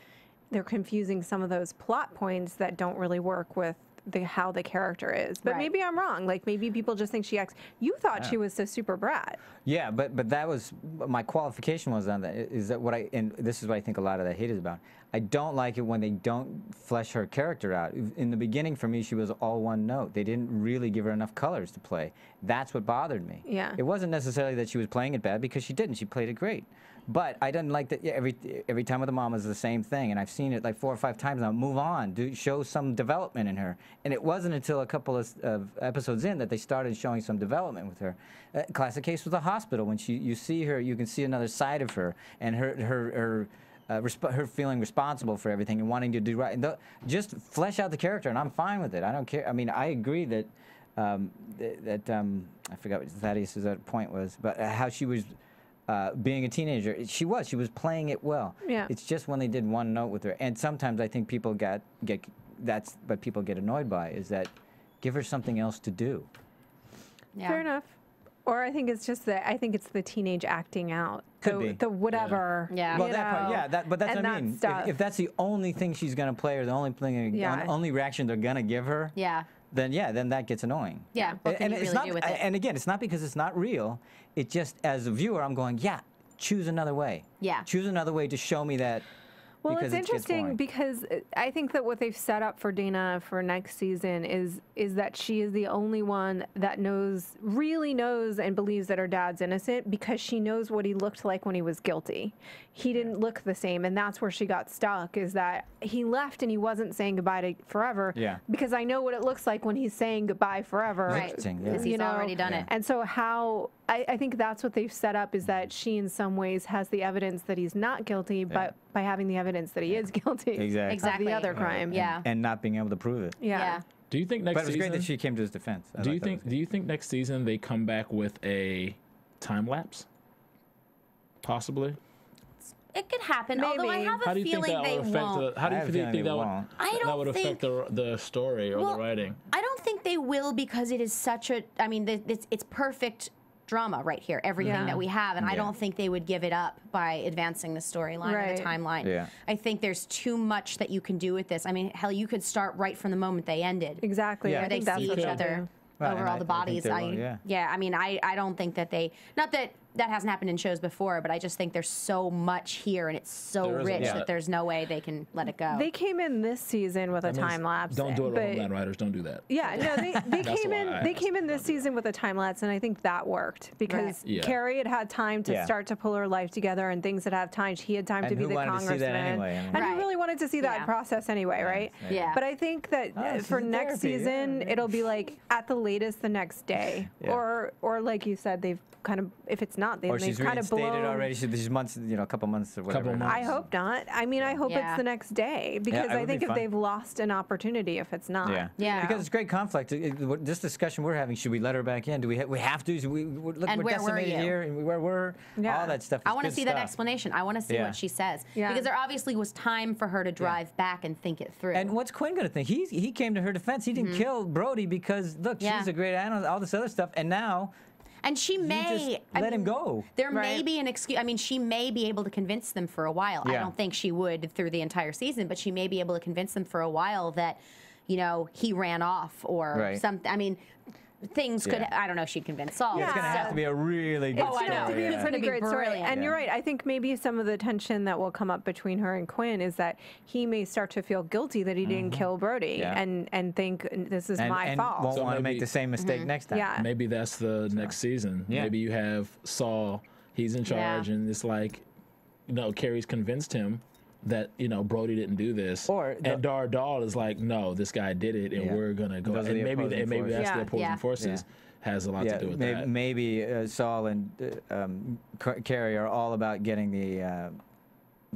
they're confusing some of those plot points that don't really work with how the character is. But maybe I'm wrong. Like maybe people just think she acts. You thought she was the super brat. Yeah, but that was my qualification was on that. Is that and this is what I think a lot of that hate is about. I don't like it when they don't flesh her character out. In the beginning, for me, she was all one note. They didn't really give her enough colors to play. That's what bothered me. Yeah. It wasn't necessarily that she was playing it bad, because she didn't. She played it great. But I didn't like that. Every time with the mom is the same thing, and I've seen it like 4 or 5 times now. Move on, show some development in her. And it wasn't until a couple of episodes in that they started showing some development with her. Classic case was the hospital, when you see her, you can see another side of her, and her feeling responsible for everything and wanting to do right. And just flesh out the character, and I'm fine with it. I don't care. I mean, I agree that I forgot what Thaddeus' point was, but how she was. Being a teenager, she was playing it well. Yeah. It's just when they did one note with her, and sometimes I think people that's what people get annoyed by, is that give her something else to do. Yeah. Fair enough. Or I think it's just I think it's the teenage acting out. Could be. The whatever. Yeah. Well, that part, yeah, but that's and what I mean. stuff. If that's the only thing she's gonna play, or the only thing, only reaction they're gonna give her, then that gets annoying. Yeah. What can And you it's really not. do with it? And again, it's not because it's not real. It just, as a viewer, I'm going, choose another way. Yeah. Choose another way to show me that. Well, because it's interesting because I think that what they've set up for Dana for next season is that she is the only one that really knows and believes that her dad's innocent, because she knows what he looked like when he was guilty. He didn't look the same, and that's where she got stuck, is that he left and he wasn't saying goodbye to forever. Yeah. Because I know what it looks like when he's saying goodbye forever. Right. Because he's already done it. And so I think that's what they've set up, is that she in some ways has the evidence that he's not guilty, but by having the evidence that he is guilty Exactly. of the other crime. And not being able to prove it. Yeah. Do you think next But it was season? great that she came to his defense. Do you think next season they come back with a time lapse? Possibly. It could happen, although I have How a do you think feeling that they would affect won't. how do you think that would I don't that would affect the story or the writing? I don't think they will, because it is such a. I mean, it's perfect drama right here. Everything that we have, and I don't think they would give it up by advancing the storyline or the timeline. Yeah. I think there's too much that you can do with this. I mean, hell, you could start right from the moment they ended. Exactly. Yeah. Where they see each other over all the bodies. I mean, I don't think that not that hasn't happened in shows before, but I just think there's so much here, and it's so rich that there's no way they can let it go. They came in this season with a time lapse. Don't do it, Homeland writers. Don't do that. Yeah, no, they came in. They came in this season with a time lapse, and I think that worked because Carrie had time to start to pull her life together, and things had time. He had time to be the congressman, and he really wanted to see that process anyway, right? Yeah. But I think that for next season, it'll be like at the latest the next day, or like you said, they've kind of, if it's not, they've kind of blown already. She's months, a couple months or whatever. I hope not. I mean, I hope it's the next day, because I think if they've lost an opportunity, if it's not. Yeah. Because it's great conflict. This discussion we're having, should we let her back in? Do we have to? We're decimated here, and where were all that stuff? I want to see that explanation. I want to see what she says, because there obviously was time for her to drive back and think it through. And what's Quinn going to think? He came to her defense. He didn't kill Brody because look, she's a great analyst, all this other stuff, and now. And she may let him go. There may be an excuse. I mean, she may be able to convince them for a while. I don't think she would through the entire season, but she may be able to convince them for a while that, he ran off or something. I mean, things could. I don't know if she'd convince Saul. It's going to have to be a really good story. It's going to have to be a pretty great story. And you're right. I think maybe some of the tension that will come up between her and Quinn is that he may start to feel guilty that he didn't kill Brody and think this is my fault. Won't want to make the same mistake next time. Yeah. Maybe that's the next season. Yeah. Maybe you have Saul. He's in charge, and it's like, Carrie's convinced him that Brody didn't do this, and Dahl is like, no, this guy did it, and we're gonna go. And maybe that's the opposing forces has a lot to do with that. Maybe Saul and Carrie are all about getting the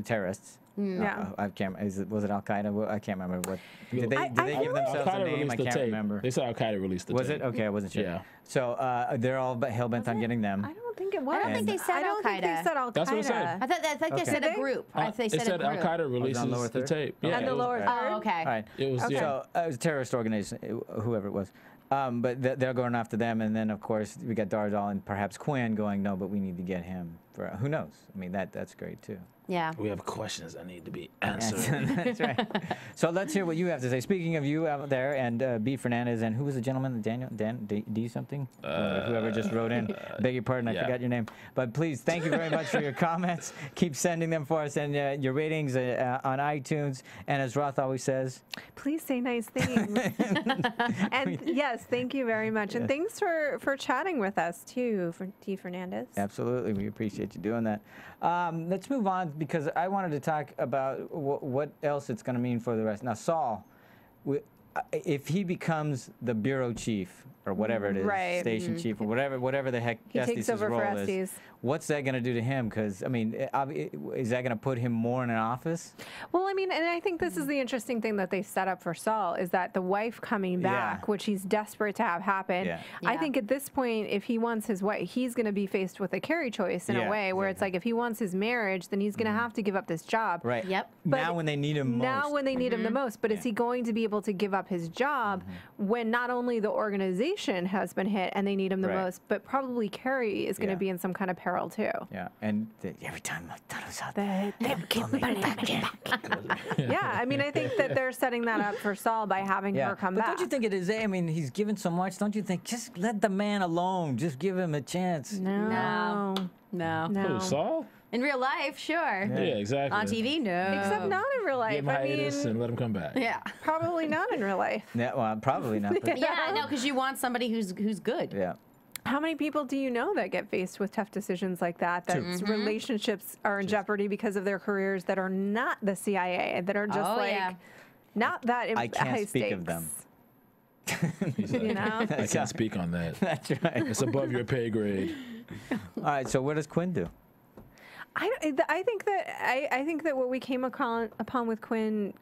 terrorists. I can't. Was it Al Qaeda? I can't remember what. Did they give themselves a name? I can't remember. They said Al Qaeda released the tape. Was it? Okay, I wasn't sure. Yeah. So they're all hell bent on getting them. I don't think it was. I don't think they said Al Qaeda. That's what it said. I thought they said a group. They said Al Qaeda releases the tape. Yeah, on the lower third. Oh, okay. Right. It was So it was a terrorist organization, whoever it was. But they're going after them, and then of course we got Dahl and perhaps Quinn going, no, but we need to get him. Who knows? I mean, that's great too. Yeah. We have questions that need to be answered. That's right. So let's hear what you have to say. Speaking of you out there, and B. Fernandez, and who was the gentleman? Dan D something? Whoever just wrote in. Beg your pardon, I forgot your name. But please, thank you very much for your comments. Keep sending them for us, and your ratings on iTunes. And as Roth always says, please say nice things. And yes, thank you very much. And thanks for chatting with us too, T. Fernandez. Absolutely, we appreciate you doing that. Let's move on, because I wanted to talk about what else it's going to mean for the rest. Now, Saul, if he becomes the bureau chief or whatever it is, station chief or whatever the heck Estes' role is, what's that going to do to him? Because, I mean, is that going to put him more in an office? Well, I mean, and I think this is the interesting thing that they set up for Saul, is that the wife coming back, which he's desperate to have happen. I think at this point, if he wants his wife, he's going to be faced with a Carrie choice in a way, where it's like, if he wants his marriage, then he's going to have to give up this job. Right. Yep. Now when they need him most. Now when they need him the most. But is he going to be able to give up up his job when not only the organization has been hit and they need him the most, but probably Carrie is going to be in some kind of peril too. Yeah, and every time Thaddeus out there, They keep bringing back. Yeah, I mean, I think that they're setting that up for Saul by having her come but back. don't you think it is? I mean, he's given so much. Don't you think? Just let the man alone. Just give him a chance. No. Who, Saul? In real life, sure. Yeah, exactly. On TV, no. Except not in real life. Give him I hiatus mean, and let him come back. Yeah. probably not in real life. Yeah, well, probably not. But Yeah, no, because you want somebody who's good. yeah. How many people do you know that get faced with tough decisions like that? That relationships are in jeopardy because of their careers that are not the CIA, that are just not that I can't high speak stakes. of them. He's like, You know? I can't speak on that. That's right. It's above your pay grade. All right. So what does Quinn do? I think that what we came upon with Quinn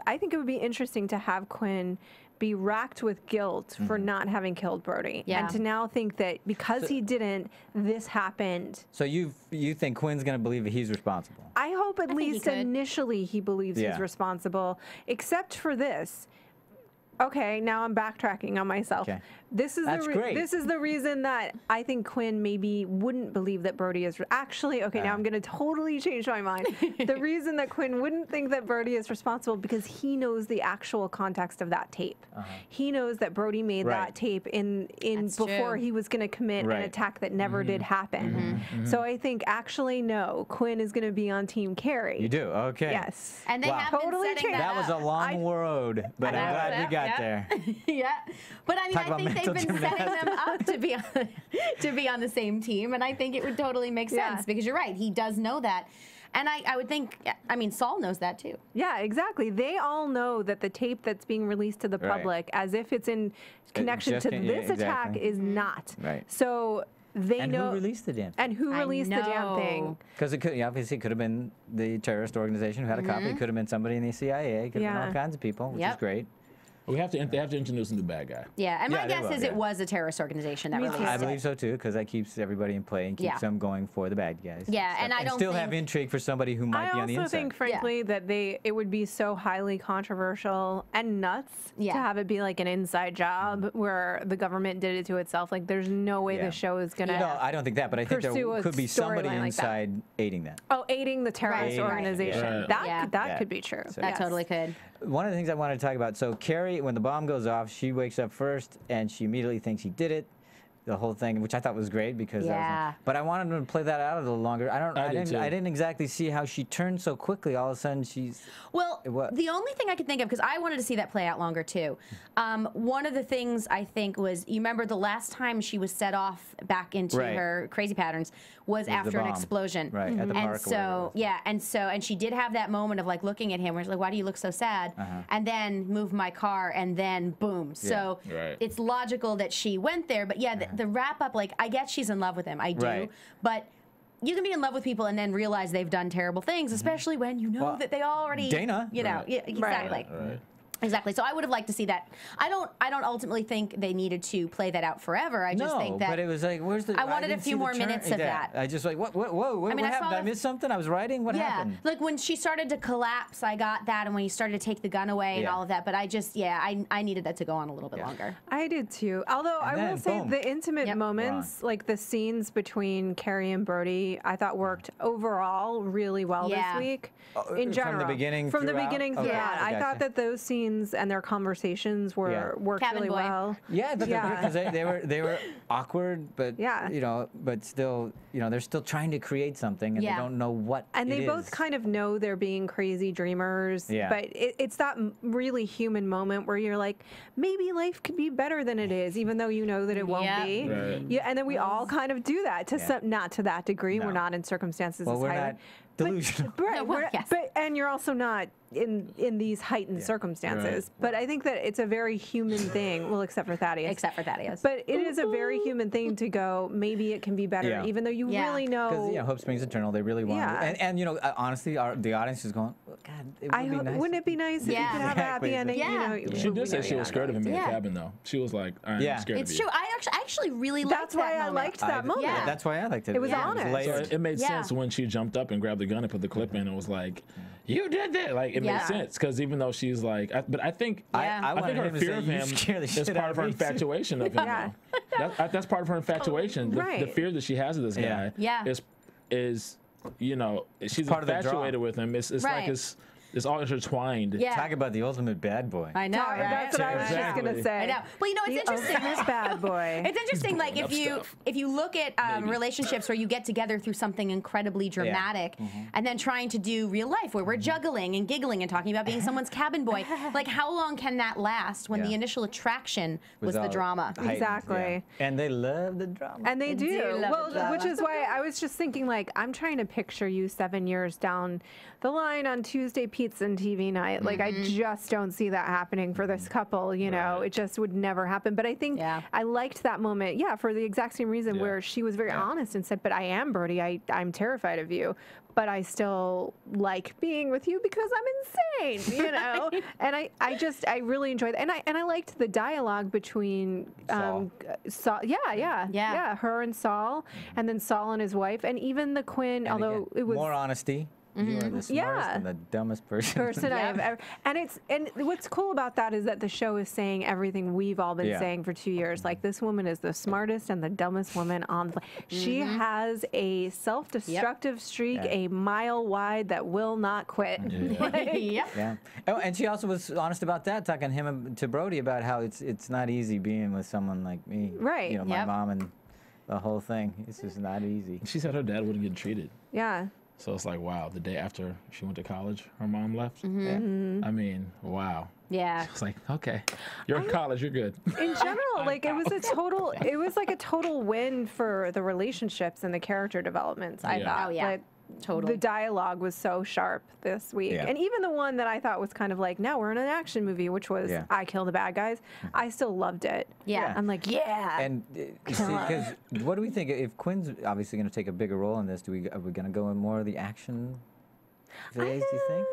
I think it would be interesting to have Quinn be racked with guilt for not having killed Brody, Yeah. and to now think that because he didn't, this happened. So you think Quinn's going to believe that he's responsible? I hope at think he least could. initially he believes Yeah. he's responsible, except for this. Okay, now I'm backtracking on myself. Okay. This is That's great. This is the reason that I think Quinn maybe wouldn't believe that Brody is actually. Okay, now I'm going to totally change my mind. The reason that Quinn wouldn't think that Brody is responsible because he knows the actual context of that tape. He knows that Brody made Right. that tape in That's before true. he was going to commit Right. an attack that never did happen. So I think actually no, Quinn is going to be on Team Carrie. You do? Okay. Yes. And they Wow. have Totally been setting changed. That was a up. long road, but I'm glad we got there. Yeah, but I mean, Talk I about think they've mental been setting them up to be on the same team, and I think it would totally make sense Yeah. because you're right. He does know that, and I would think. I mean, Saul knows that too. Yeah, exactly. They all know that the tape that's being released to the Right. public, as if it's in connection just to can- this yeah, attack, exactly. is not. Right. So they And know. who released the damn? And who I released the damn thing? know. Because it could, obviously, it could have been the terrorist organization who had a copy. It could have been somebody in the CIA. It could have been all Yeah. kinds of people, which is Yep. great. They have to introduce a new bad guy. Yeah, and my Yeah, they guess will, is yeah. it was a terrorist organization that Me released too. I it. believe so too, because that keeps everybody in play and keeps Yeah. them going for the bad guys. Yeah, stuff. and I don't still have think- intrigue for somebody who might I be on the also inside. think, frankly, that it would be so highly controversial and nuts Yeah. to have it be like an inside job where the government did it to itself. Like, there's no way Yeah. the show is gonna. No, I don't think that, but I think pursue there a could be somebody storyline like that. inside aiding that. Oh, aiding the terrorist Right. organization. Right. That Yeah. that Yeah. could be true. So- That Yes. totally could. One of the things I wanted to talk about, so Carrie, when the bomb goes off, she wakes up first and she immediately thinks he did it. The whole thing, which I thought was great because Yeah. but I wanted to play that out a little longer. I did too. didn't exactly see how she turned so quickly. All of a sudden, she's Well, What? the only thing I could think of, because I wanted to see that play out longer too. One of the things I think was, you remember the last time she was set off back into Right. her crazy patterns was the after an bomb. explosion. Right, at the park or And whatever it so, was. yeah, and she did have that moment of like looking at him where she's like, why do you look so sad? And then move my car and then boom. So Right. it's logical that she went there. But yeah, the wrap up, like, I get she's in love with him. I do. Right. But you can be in love with people and then realize they've done terrible things, especially when you know Well, that they already, Dana. you know, Right. yeah, exactly. Right. Exactly. So I would have liked to see that. I don't ultimately think they needed to play that out forever. I just no, think that but it was like, where's the? I wanted a didn't few see the more turn- minutes of Yeah, that. I just like what I mean, I happened? saw Did I the- miss something? I was writing. What yeah, happened? like when she started to collapse, I got that, and when you started to take the gun away and Yeah. all of that. But I just, I needed that to go on a little bit longer. I did too. Although I then, will say boom. the intimate Yep. moments, like the scenes between Carrie and Brody, I thought worked overall really well Yeah. this week. from In the general, beginning from the throughout? beginning Okay, throughout, I gotcha. thought that those scenes and their conversations were Yeah. worked Cabin really boy. well. Yeah, because they were awkward, but Yeah. but still, they're still trying to create something and Yeah. they don't know what. And it they both is. kind of know they're being crazy dreamers. Yeah. But it's that really human moment where you're like, maybe life could be better than it is, even though you know that it won't Yeah. be. Right. Yeah, and then we all kind of do that to some, not to that degree. No. We're not in circumstances Well, as we're highly. not delusional. Right, No, well, we're- yes. and you're also not in these heightened circumstances. But I think that it's a very human thing. Well, except for Thaddeus. Except for Thaddeus. But it is a very human thing to go, maybe it can be better, Yeah. even though you Yeah. really know. Because hope springs eternal. They really want Yeah. it. And honestly, the audience is going, oh, God, it would be nice. Wouldn't it be nice if you Yeah. could have a happy Exactly. ending? Yeah. You know, She we did say know she you're was not scared of him in the Yeah. cabin, though. She was like, I'm Yeah. scared It's of true. you. I actually really liked That's why that I moment. liked that moment. Yeah. That's why I liked it. It was Yeah. honest. layered. So it made Yeah. sense when she jumped up and grabbed the gun and put the clip in. It was like, you did that. Like, it makes sense because even though she's like, but I think I think her fear of him is part of her infatuation of him. That's part of her infatuation. The fear that she has of this guy is you know, she's part infatuated with him. It's like it's all intertwined. Yeah. Talk about the ultimate bad boy. I know. Right? That's what I was just gonna say. I know. Well, you know, it's interesting. This bad boy. It's interesting. Like if you look at relationships where you get together through something incredibly dramatic, and then trying to do real life where we're juggling and giggling and talking about being someone's cabin boy. Like, how long can that last when the initial attraction was the drama? Exactly. And they love the drama. And they do. Well, which is why I was just thinking, like, I'm trying to picture you 7 years down the line on Tuesday pizza and TV night. Like, I just don't see that happening for this couple, you know. It just would never happen. But I think I liked that moment, for the exact same reason where she was very honest and said, but I am Brody, I'm terrified of you, but I still like being with you because I'm insane, you know. And I really enjoyed that. And I liked the dialogue between Saul, her and Saul, and then Saul and his wife, and even the Quinn, and although again, it was more honesty. You are the smartest and the dumbest person I have ever. And what's cool about that is that the show is saying everything we've all been saying for 2 years. Like, this woman is the smartest and the dumbest woman on the. She has a self-destructive streak a mile wide that will not quit. Oh, and she also was honest about that, talking to Brody about how it's not easy being with someone like me. Right. You know, my mom and the whole thing. It's just not easy. She said her dad wouldn't get treated. Yeah. So it's like, wow, the day after she went to college, her mom left. I mean, wow. Yeah. It's like, okay, you're in college, you're good. In general, like, it was like a total win for the relationships and the character developments, I thought. Oh, yeah. Like, totally. The dialogue was so sharp this week. And even the one that I thought was kind of like, now we're in an action movie, which was I Kill the Bad Guys. I still loved it. Yeah. I'm like, And you see, because what do we think? If Quinn's obviously going to take a bigger role in this, are we going to go in more of the action phase, do you think?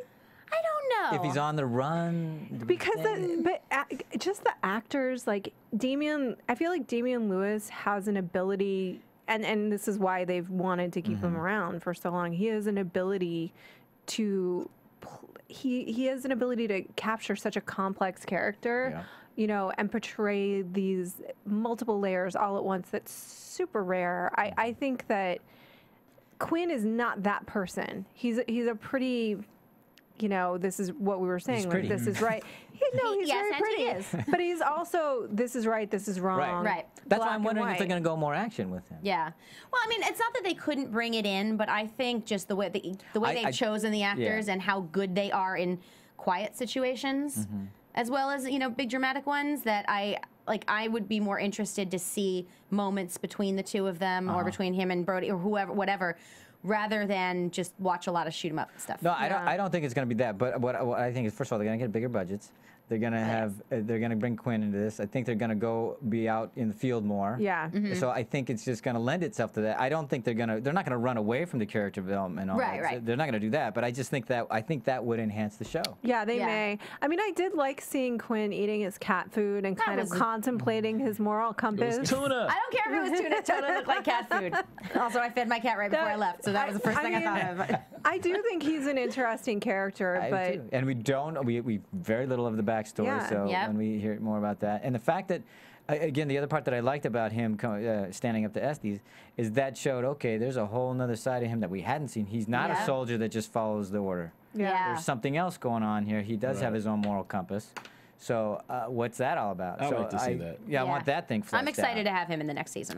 I don't know. If he's on the run, because just the actors, like I feel like Damian Lewis has an ability, and this is why they've wanted to keep him around for so long. He has an ability to he has an ability to capture such a complex character, you know, and portray these multiple layers all at once. That's super rare. I think that Quinn is not that person. He's a pretty, you know, this is what we were saying. Like, this is right. He's very pretty. He is. But he's also, this is right, this is wrong. Right. That's why I'm wondering if they're going to go more action with him. Yeah. Well, I mean, it's not that they couldn't bring it in, but I think just the way they've chosen the actors and how good they are in quiet situations, as well as, you know, big dramatic ones, that I would be more interested to see moments between the two of them or between him and Brody or whoever, whatever, rather than just watch a lot of shoot 'em up stuff. No, I don't think it's going to be that. But what I think is, first of all, they're going to get bigger budgets. They're going to have, they're going to bring Quinn into this. I think they're going to be out in the field more. Yeah. So I think it's just going to lend itself to that. I don't think they're not going to run away from the character development and all that. Right. They're not going to do that. But I just think that would enhance the show. Yeah, they may. I mean, I did like seeing Quinn eating his cat food and kind of contemplating his moral compass. It was tuna. I don't care if it was tuna. Tuna looked like cat food. Also, I fed my cat right before I left, so that was the first thing I thought of. I do think he's an interesting character, but and we very little of the backstory. So when we hear more about that, and the fact that, again, the other part that I liked about him standing up to Estes is that showed, okay, there's a whole nother side of him that we hadn't seen. He's not a soldier that just follows the order. There's something else going on here. He does have his own moral compass. So what's that all about? I'd like to see that. Yeah, I want that thing fleshed I'm excited out. to have him in the next season.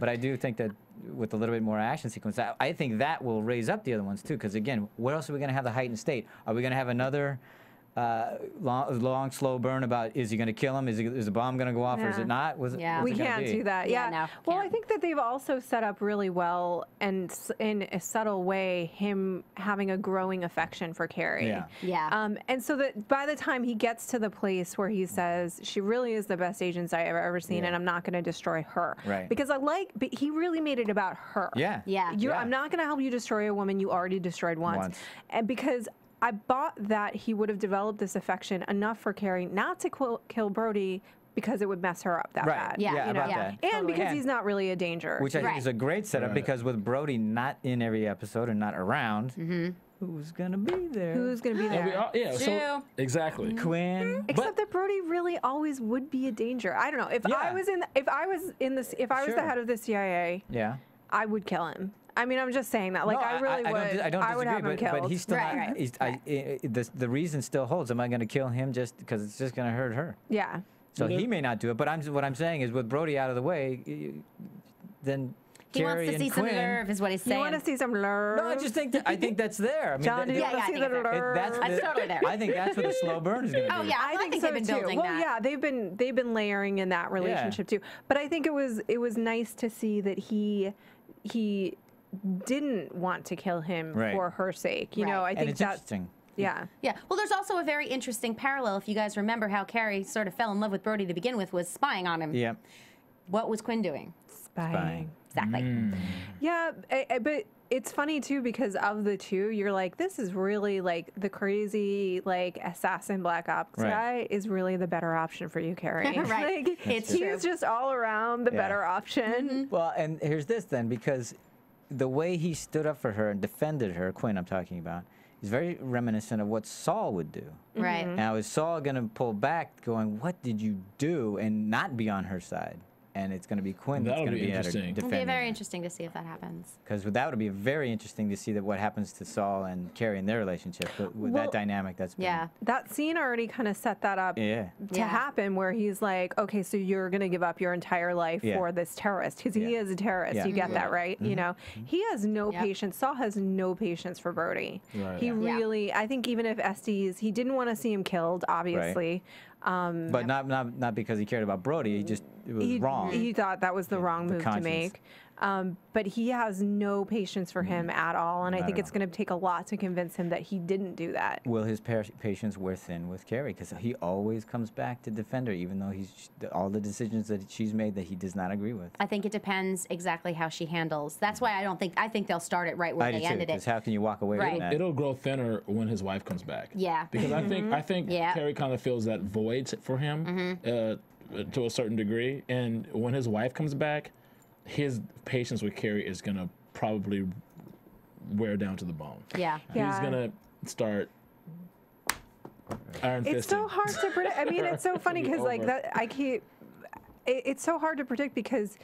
But I do think that with a little bit more action sequence, I think that will raise up the other ones too. Because again, what else are we going to have the heightened state? Are we going to have another long, slow burn about is he going to kill him? Is the bomb going to go off or is it not? We can't do that. Well, I think that they've also set up really well and in a subtle way him having a growing affection for Carrie. And so that by the time he gets to the place where he says she really is the best agent I have ever seen and I'm not going to destroy her. Because but he really made it about her. I'm not going to help you destroy a woman you already destroyed once. And because I bought that he would have developed this affection enough for Carrie not to kill Brody because it would mess her up that bad. And because he's not really a danger. Which I think is a great setup because with Brody not in every episode and not around, who's gonna be there? Who's gonna be there? Sue. Exactly. Quinn. Except that Brody really always would be a danger. I don't know. If I was the head of the CIA, Yeah. I would kill him. I mean, I'm just saying that. Like, No, I really would. I don't I would disagree, have him killed. but he's still Right. not. He's, the reason still holds. Am I going to kill him just because it's just going to hurt her? Yeah. So he may not do it. But what I'm saying is, with Brody out of the way, then He Carrie wants to and see some Quinn. nerve, is what he's You saying. want to see some nerve? No, I just think I think that's there. I mean, John, do you Yeah, want yeah, to I see think the it's there. nerve? That's totally there. I think that's what the slow burn is going to be. Oh yeah, I think they've been so, too. building Well, that. yeah, they've been layering in that relationship too. But I think it was nice to see that he didn't want to kill him Right. for her sake. You know, I Right. And think it's that's interesting. yeah. Yeah. Well, there's also a very interesting parallel. If you guys remember how Carrie sort of fell in love with Brody to begin with, was spying on him. Yeah. What was Quinn doing? Spying. Exactly. Yeah, but it's funny too because of the two, you're like, this is really like the crazy like assassin black ops Right. guy is really the better option for you, Carrie. Right. Like, It's he's true. just all around the better option. Well, and here's this then, because the way he stood up for her and defended her, Quinn, I'm talking about, is very reminiscent of what Saul would do. Right. Now, is Saul going to pull back, going, "What did you do?" and not be on her side? And it's going to be Quinn that's That'll going to be be at her interesting. It'll be defending very her. interesting to see if that happens. Because that would be very interesting to see what happens to Saul and Carrie in their relationship with Well, that dynamic that's been. Yeah. That scene already kind of set that up Yeah. to Yeah. happen where he's like, okay, so you're going to give up your entire life Yeah. for this terrorist because he Yeah. is a terrorist. Yeah. You get that, right? You know, he has no Yep. patience. Saul has no patience for Brody. Right. He Yeah. really, I think even if Estes, he didn't want to see him killed, obviously. But not because he cared about Brody. It was wrong. He thought that was the wrong the move to conscience. make. But he has no patience for him at all. And I Not think at it's going to take a lot to convince him that he didn't do that. Will his patience wear thin with Carrie? Because he always comes back to defend her, even though all the decisions that she's made that he does not agree with. I think it depends exactly how she handles. That's why I think they'll start it right where they ended it. Because how can you walk away Right. from that? It'll grow thinner when his wife comes back. Yeah. Because I think Yeah. Carrie kind of feels that void for him to a certain degree, and when his wife comes back, his patience with Carrie is gonna probably wear down to the bone. Yeah. He's Yeah. gonna start iron fisting. It's so hard to predict. I mean, it's so funny because like over. that I keep. It's so hard to predict because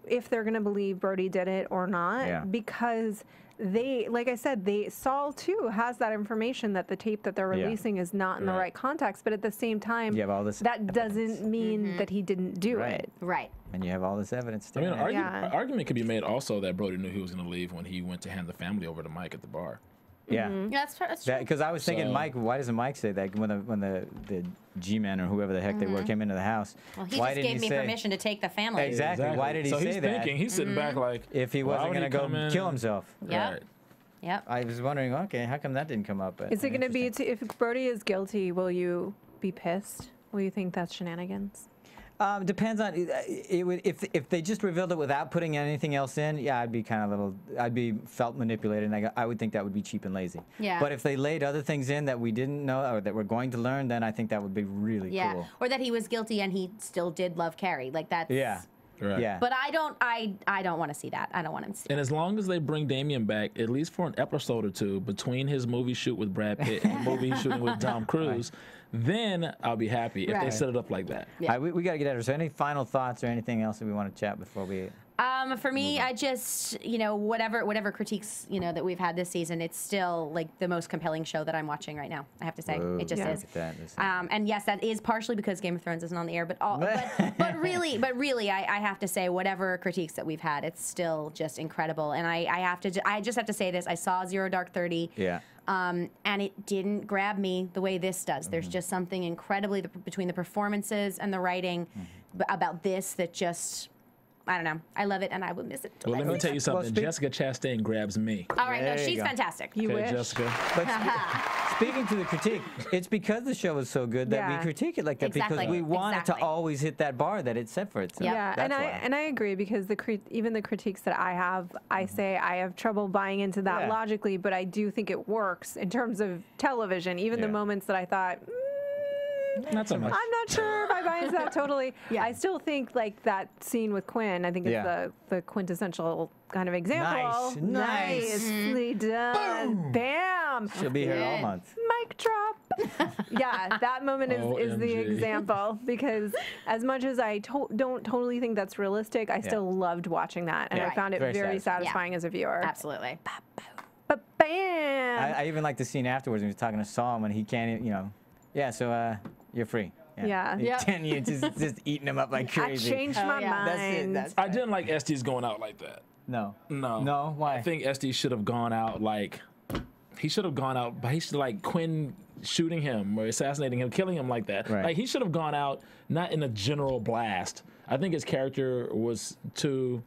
if they're gonna believe Brody did it or not, Yeah. because like I said, Saul too has that information that the tape that they're Yeah. releasing is not in the Right. right context, but at the same time, You have all this that doesn't mean that he didn't do Right. it. Right. And you have all this evidence. I mean, staring at you. an argument could be made also that Brody knew he was gonna leave when he went to hand the family over to Mike at the bar. Yeah. Yeah, that's true. Because I was thinking, So- Mike, why doesn't Mike say that when the G-men or whoever the heck they were came into the house? Well, he why just didn't gave he me say, permission to take the family. Exactly. Why did he so say he's that? thinking, he's sitting back like, If he why wasn't would going to he come go in kill and- himself. Yep. Right. Yep. I was wondering, okay, how come that didn't come up? Is it going to be if Brody is guilty? Will you be pissed? Will you think that's shenanigans? Depends on if they just revealed it without putting anything else in. Yeah, I'd be kind of I'd be felt manipulated, and I would think that would be cheap and lazy. Yeah. But if they laid other things in that we didn't know or that we're going to learn, then I think that would be really Yeah. cool. Or that he was guilty and he still did love Carrie. Like that's. Yeah. Right. Yeah. But I don't want to see that. I don't want him to see And as long as they bring Damien back, at least for an episode or two, between his movie shoot with Brad Pitt and the movie he's shooting with Tom Cruise, then I'll be happy if they Right. set it up like that. Yeah. We got to get out of here. So any final thoughts or anything else that we want to chat before we... For me, I just, whatever critiques, that we've had this season, it's still like the most compelling show that I'm watching right now. I have to say, Whoa, it just look is. at that. Listen. And yes, that is partially because Game of Thrones isn't on the air, but really, I have to say, whatever critiques that we've had, it's still just incredible. And I just have to say this: I saw Zero Dark 30. Yeah. And it didn't grab me the way this does. There's just something incredibly between the performances and the writing about this that just. I don't know. I love it, and I would miss it. Well, let me tell you something. speak- Jessica Chastain grabs me. All right, no, There you she's go. fantastic. You Okay, wish. Jessica. But speaking to the critique, it's because the show is so good that Yeah. we critique it like that Exactly. because we want it to Exactly. always hit that bar that it set for itself. Yep. Yeah, That's and why. I agree because even the critiques that I have, I say I have trouble buying into that Yeah. logically, but I do think it works in terms of television. Even the Yeah. moments that I thought Not so much. I'm not sure if I buy into that totally. Yeah. I still think like that scene with Quinn, I think it's the quintessential kind of example. Nice. Nicely done. Bam. She'll be here all month. Mic drop. Yeah, that moment is the OMG. example, because as much as I don't totally think that's realistic, I still loved watching that, and I Right. found it Very very satisfying. satisfying as a viewer. Absolutely. But bam. I even like the scene afterwards when he was talking to Saul when he can't, so you're free. Yeah. You just eating him up like I crazy. changed my yeah. mind. I didn't like Estes going out like that. No. No. No? Why? I think Estes should have gone out like he should have gone out, but he should like Quinn shooting him or assassinating him, killing him like that. Right. Like he should have gone out not in a general blast. I think his character was too.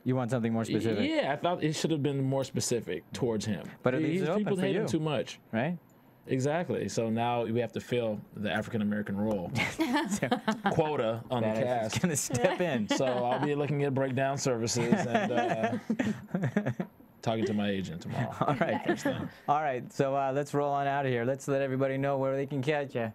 You want something more specific, Yeah, I thought it should have been more specific towards him. But it leaves it open people for hate you. him too much. right? Exactly. So now we have to fill the African American role quota on the That is cast. gonna step in. So I'll be looking at breakdown services and talking to my agent tomorrow. All right. All right. So let's roll on out of here. Let's let everybody know where they can catch you.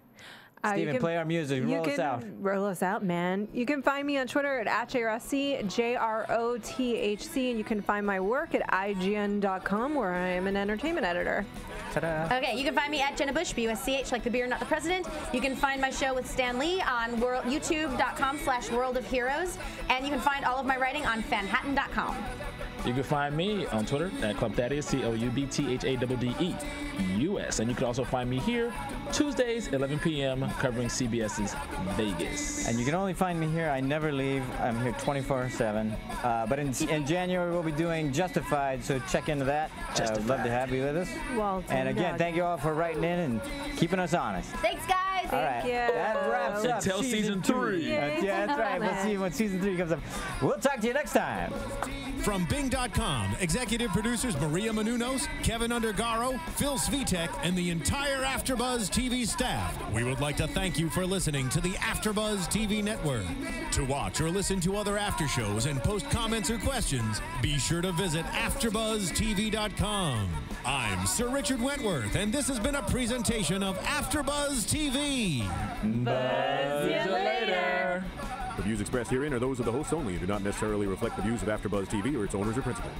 You Steven, can- play our music. you Roll us can out. Roll us out, man. You can find me on Twitter at JRSC, JROTHC, and you can find my work at IGN.com, where I am an entertainment editor. Ta-da. Okay, you can find me at Jenna Busch, BUSCH, like the beer, not the president. You can find my show with Stan Lee on youtube.com/World of Heroes, and you can find all of my writing on fanhattan.com. You can find me on Twitter at Club Thaddeus, COUBTHADDE US. And you can also find me here Tuesdays, 11 p.m., covering CBS's Vegas. And you can only find me here. I never leave. I'm here 24/7. But in January, we'll be doing Justified, so check into that. I'd love to have you with us. Well, And again, thank you all for writing in and keeping us honest. Thanks, guys. All right. you. That wraps up Until season 3. Yeah, that's right. We'll see you when season 3 comes up. We'll talk to you next time. From Bing.com, executive producers Maria Menounos, Kevin Undergaro, Phil Svitek, and the entire AfterBuzz TV staff, we would like to thank you for listening to the AfterBuzz TV network. To watch or listen to other after shows and post comments or questions, be sure to visit AfterBuzzTV.com. I'm Sir Richard Wentworth, and this has been a presentation of AfterBuzz TV. Buzz you later. The views expressed herein are those of the hosts only and do not necessarily reflect the views of AfterBuzz TV or its owners or principals.